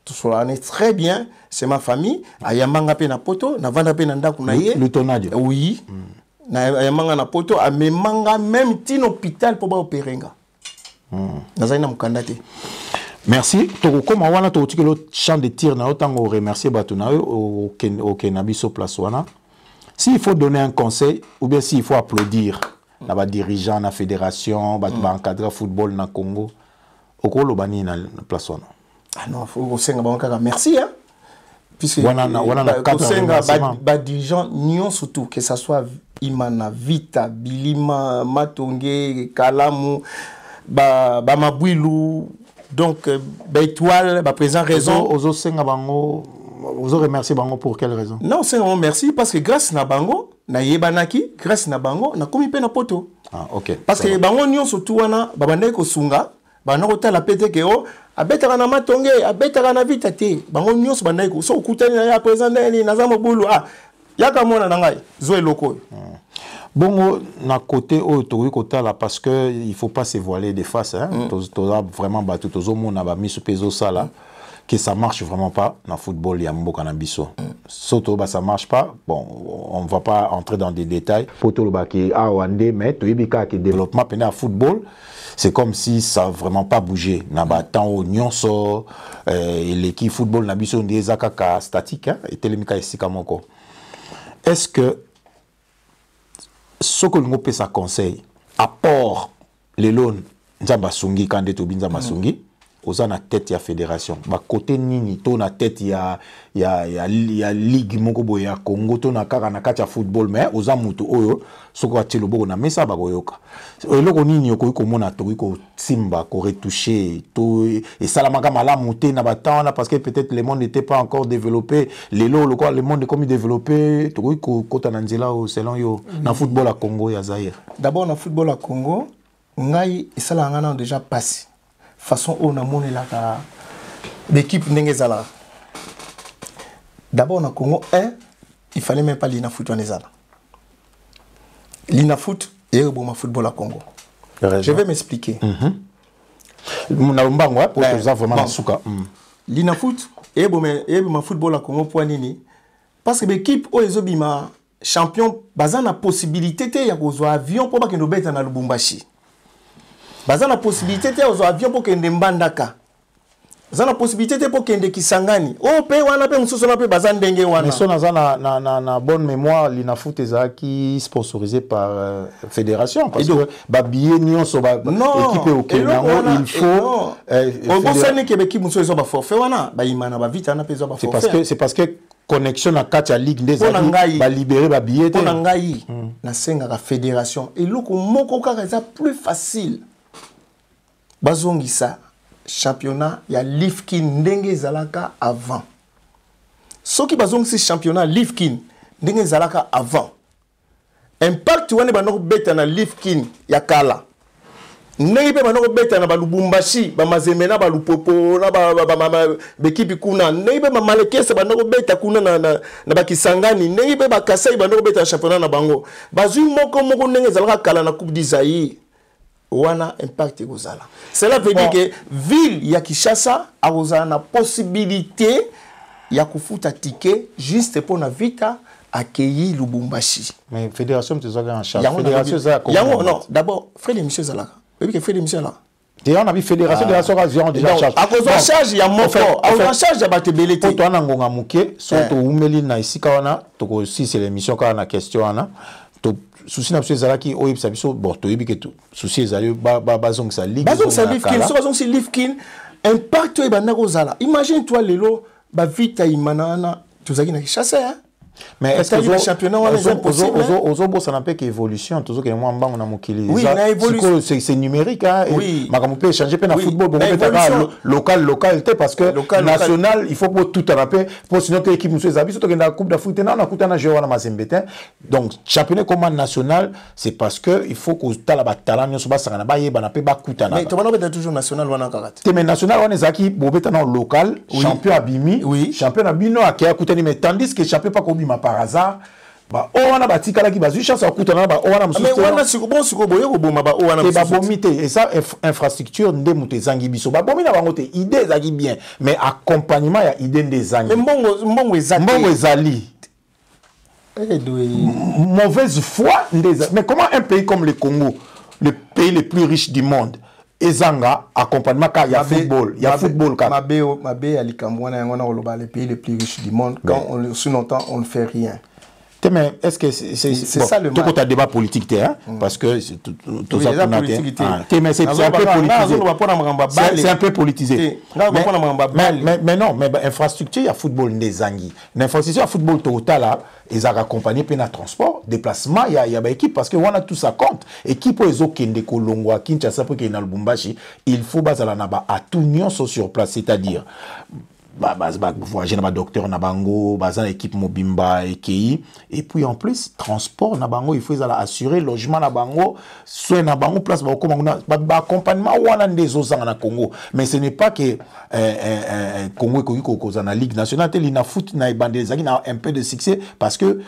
Tout cela est très bien, c'est ma famille. Ayamanga pe na poto, na vanda pe na ndaku na ye. Le tonadio. Oui. Na ayamanga na poto, amemanga même tin hôpital pour ba opérenga. Nazali na mukanda te. Merci. Comme on a tout le champ de tir, na autant on remercier Batuna au Kenabiso place wana. S'il faut donner un conseil ou bien s'il faut applaudir la dirigeant la fédération, ba encadrer football na Congo, au lo bani na place wana. Ah non, faut senga ba merci hein. Puisque wana ba dirigeant nion surtout que ça soit Imana, Vita, Bilima, Matonge, Kalamu, ba Mabwilu. Donc, Étoile, présent raison. Ozo senga bango, ozo remercier bango pour quelle raison? Non, c'est un merci parce que grâce na bango, na yebanaki, grâce na bango, na komi pe na poto. Ah, ok. Parce que bango nyon surtout wana, babande ko sunga, bana ko tala pete ke o, abetaka na Matonge, abetaka na Vita te. Bango nyon so banda ko so okutani na ya présent ni na zama bulu. Ah, yaka mona na ngai, zo eloko. Bon, na côté là parce que il faut pas se voiler des faces hein. Vraiment battu tout monde a mis sur peso ça là que ça marche vraiment pas dans football ya mboka na biso. Soto ba ça marche pas. Bon, on va pas entrer dans des détails. Poto le baki a wande mais to yebika que développement peine à football, c'est comme si ça a vraiment pas bougé. Na ba temps au nyonso l'équipe football na biso ndeza kaka statique hein et telemika esika moko. Est-ce que ce que nous peut ça conseil apport les loans nzamba sungi kande to binza masungi oza na tête ya fédération ba côté nini to na tête ya ligue moko boya ya Congo to na kaka na kati ya football mais oza mutu oyo soko atelo boko na mesa ba koyoka eloko nini okoyi komona to ko simba ko retoucher to et salamaka malamu te na batana là parce que peut-être le monde n'était pas encore développé le monde est comme développé to ko kota na nzela o selon yo na football à Congo ya Zaire. D'abord na football à Congo ngai esala ngana déjà passé façon on a monné la l'équipe n'engezala. D'abord na Congo il fallait même pas l'ina foot en ezala. L'ina foot et bon football à Congo. Je vais m'expliquer. Mon mbangwa pour ça vraiment suka. L'ina foot et bon ma football à Congo pour nini parce que l'équipe o ezobima champion bazana na possibilité te ya kozwa avion pour pas que nous beta na Lubumbashi. Baza la possibilité de aux avions pour kende mbandaka. Baza la possibilité de pour kende Kisangani. Oh pe wana pe mususu na pe baza ndenge wana. Mais ça na bonne mémoire l'ina foot ezaki sponsorisé par fédération parce que ba billet nion so ba équipe au Kenya il faut on sait que l'équipe mususu so ba forfait wana ba imana ba vite na pe so ba forfait. C'est parce que connexion na kati ya ligue des ba libérer ba billet on ngai na senga la fédération et loko moko kaka ça plus facile. Bazongisa championnat ya Lifkin ndenge zalaka avant. Soki bazongisi championnat Lifkin ndenge zalaka avant. Impact wane banoko beta na Lifkin ya kala. Ndenge pe banoko beta na Lubumbashi, ba Mazemena ba Lupopo na ba bekipi kuna. Ndenge pe Malekese banoko beta kuna na ba Kisangani. Ndenge pe ba Kasai banoko beta championnat na bango. Bazui moko ndenge zalaka kala na Coupe d'Isaïe. Wana impact gozala. Cela veut dire que ville ya Kinshasa a na possibilité ya kufuta ticket juste pour na Vita accueillir Lubumbashi. Mais fédération tu as en charge. Fédération ça non, d'abord frère de monsieur Zalaka. Oui que frère de monsieur là. Déjà on a vu fédération déjà en charge. À cause en charge ya moko, en charge ya batebelete. Pour toi na ngonga muke, surtout umeli na isika wana, to si c'est l'émission quand on a question wana. Souci na zalaki o yebisa biso bon to yebi ke souci ezali bazong sa ligue bazong sa Lifkin so bazong si Lifkin impact e banda kozala imagine toi lelo ba Vita imanana tozaki na Kinshasa hein. Mais est-ce que le championnat est impossible ça n'a pas qu'évolution toujours que moi mbang na mokili oui na évolution c'est numérique hein oui makambo peut changer pe na football bon peut local parce que national il faut pour tout rappeler pour sinon que équipe monsieur zabi surtout que la coupe d'Afrique na kuta na joueur na Mazembetin donc championnat comme national c'est parce que il faut que tala ba talent nyoso ba sanga na ba yeba na pe ba kuta na mais to bana peut toujours national wana karate mais national wana zaki bobeta na local champion abimi champion abino akia kuta ni mais tandis que champion pas comme par hasard ba owana batikala ki bazui chance akutana ba owana mususu mais wana siko boye ko boma ba owana mususu ba bomi te et ça infrastructure nde mutu ezangi biso ba bomi na bango te idée ezaki bien mais accompagnement ya idée nde ezangi mbongo ezali mauvaise foi mais comment un pays comme le Congo, le pays le plus riche du monde, ezanga accompagnement car il y a football, il y a football car mabe alikamwana yangona oloba le pays le plus riche du monde quand on sous longtemps on ne fait rien. Mais est-ce que c'est bon, ça le mal? Débat politique hein, parce que tout ça mais c'est un peu politisé. C'est un peu politisé. Mais non, mais infrastructure ya football ndezangi. L'infrastructure ya football total là, ils ont accompagné plein de transport, déplacement, il y a ba équipe parce que on a tout ça compte. Équipe ezo kende ko Longwa, Kinshasa pour que na Lubumbashi, il faut bazala na ba à tout nyonso sur place, c'est-à-dire voyager na ba docteur na bango bazana équipe mobimba ekei et puis en plus transport na bango il faut assurer logement na bango soin na bango place ba accompagnement wana ndezozanga na Congo mais ce n'est pas que Congo ko koza na Ligue nationale teli na foot na bandezaki na un peu de succès parce que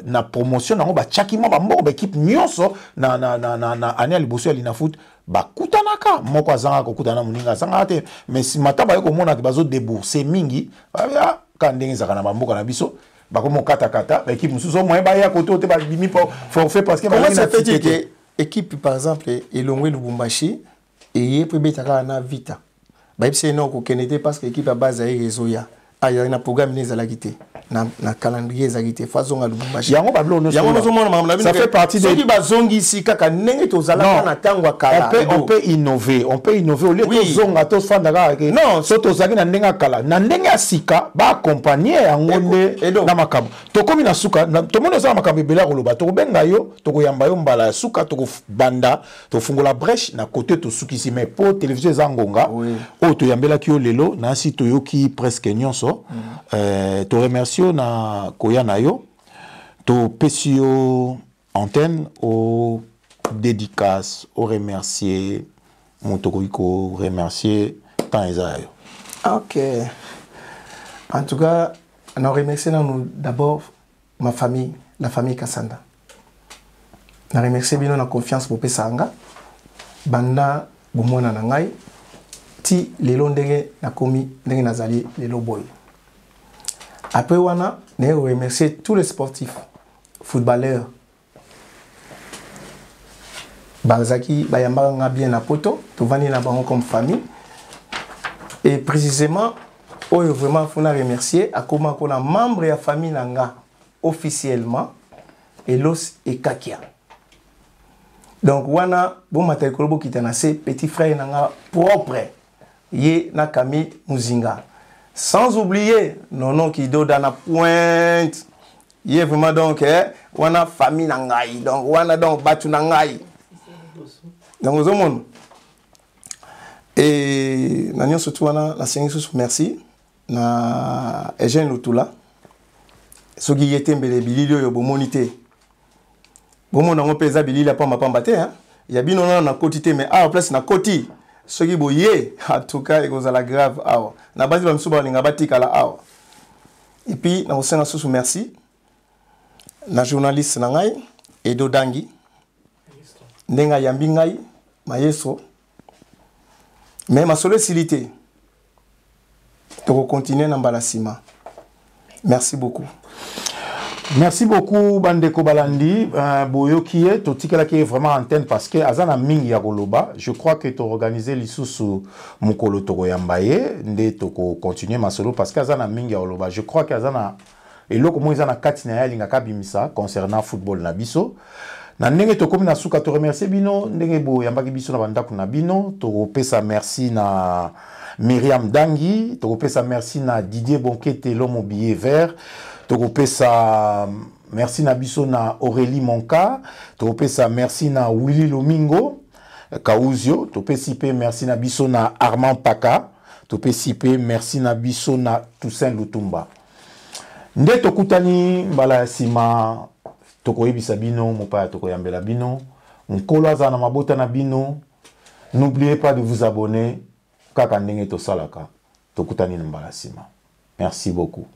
na promotion na ba chakimo ba mbo ba équipe nyonso na année liboso ya na foot bakutanaka moko azanga kokutana muninga azanga te mais si mataba yoko mona bazo débourser mingi ka ndenge zaka na bamboka na biso bakomo kata équipe mususu moyen ba ya koto te ba bimi forfait parce que comment ça fait que équipe par exemple Elongwe Lubumbashi et yé betaka na vita ba yebse non ko kenete parce que équipe à base ya réseau ya aya na programme les alagité na calendrier ezagité façon à Lubumbashi yango bablo no ça fait partie de qui bazongi ici kaka ndenge tozala na tango kala on peut innover au lieu de zonga to fandaka non soto zaki na ndenga kala na ndenga sika ba accompagner yango nde na makambo to komi na suka to mono za makambo bela koloba to benga yo to koyamba yo mbala suka to banda to fungola brèche na côté to sukisi mais pour télévision zangonga o to yambela ki yo lelo na si to yoki presque nyonso to remercie na koya yo to pesio antenne au dédicace au remercier motokoiko remercier tant esayo. OK. En tout cas, on remercie d'abord ma famille, la famille Kassanda. On remercie bien la confiance pour pesanga banda bomona na ngai ti lelo ndenge na komi ndenge nazali lelo boy. Après, on a remercié tous les sportifs, footballeurs. Barzaki, Bayamba, on a bien à poto, tout va na bango comme famille. Et précisément, on a vraiment remercier à comment on a membre de la famille nanga officiellement, Elos et Kakia. Donc, on a bon matin kolobo qui petit frère nanga propre, Ye Nakami Muzinga. Sans oublier Nono Kido dans la pointe. Il est vraiment donc on a famille nangai donc on a donc batu nangai. Donc aux hommes et nanion surtout on a la Seigneur merci na Eugène Lutula. So qui était mbele bililio yo bomonité. Bomo na ngopeza bilili pa mapambate hein. Il y a bien on a quotité mais à place na koti. Ce qui boye en tout cas il cause la grave awa na basi ba msuba linga batika la awa et puis na osenga susu merci na journaliste na ngai Edo Dangi ndenga yambi ngai maestro mais ma sollicité to continuer na mbalasima merci beaucoup. Merci beaucoup Bandeko Balandi Boyokie totikala qui est vraiment antenne parce que azana mingi ya koloba je crois que tu organisé lisusu mukolo toko yambaye nde toko continuer masolo parce que azana mingi ya koloba je crois que azana eloko mo ezana kati na ya linga kabimisa concernant football na biso na ndenge to komi na suka to remercier bino ndenge bo yambaki biso na bandako na bino to pesa merci na Myriam Dangi to pesa merci na Didier Bonkete l'homme au billet vert. Tokopesa merci na biso na Aurélie Monka, tokopesa merci na Willy Lomingo Kauzio, topesipe merci na biso na Armand Paka, topesipe merci na biso na Toussaint Lutumba. Nde tokutani mbala sima tokoyebisa bino mopaya tokoyambela bino, nkolo aza na mabota na bino. N'oubliez pas de vous abonner kaka ndenge to salaka. Tokutani mbala sima. Merci beaucoup.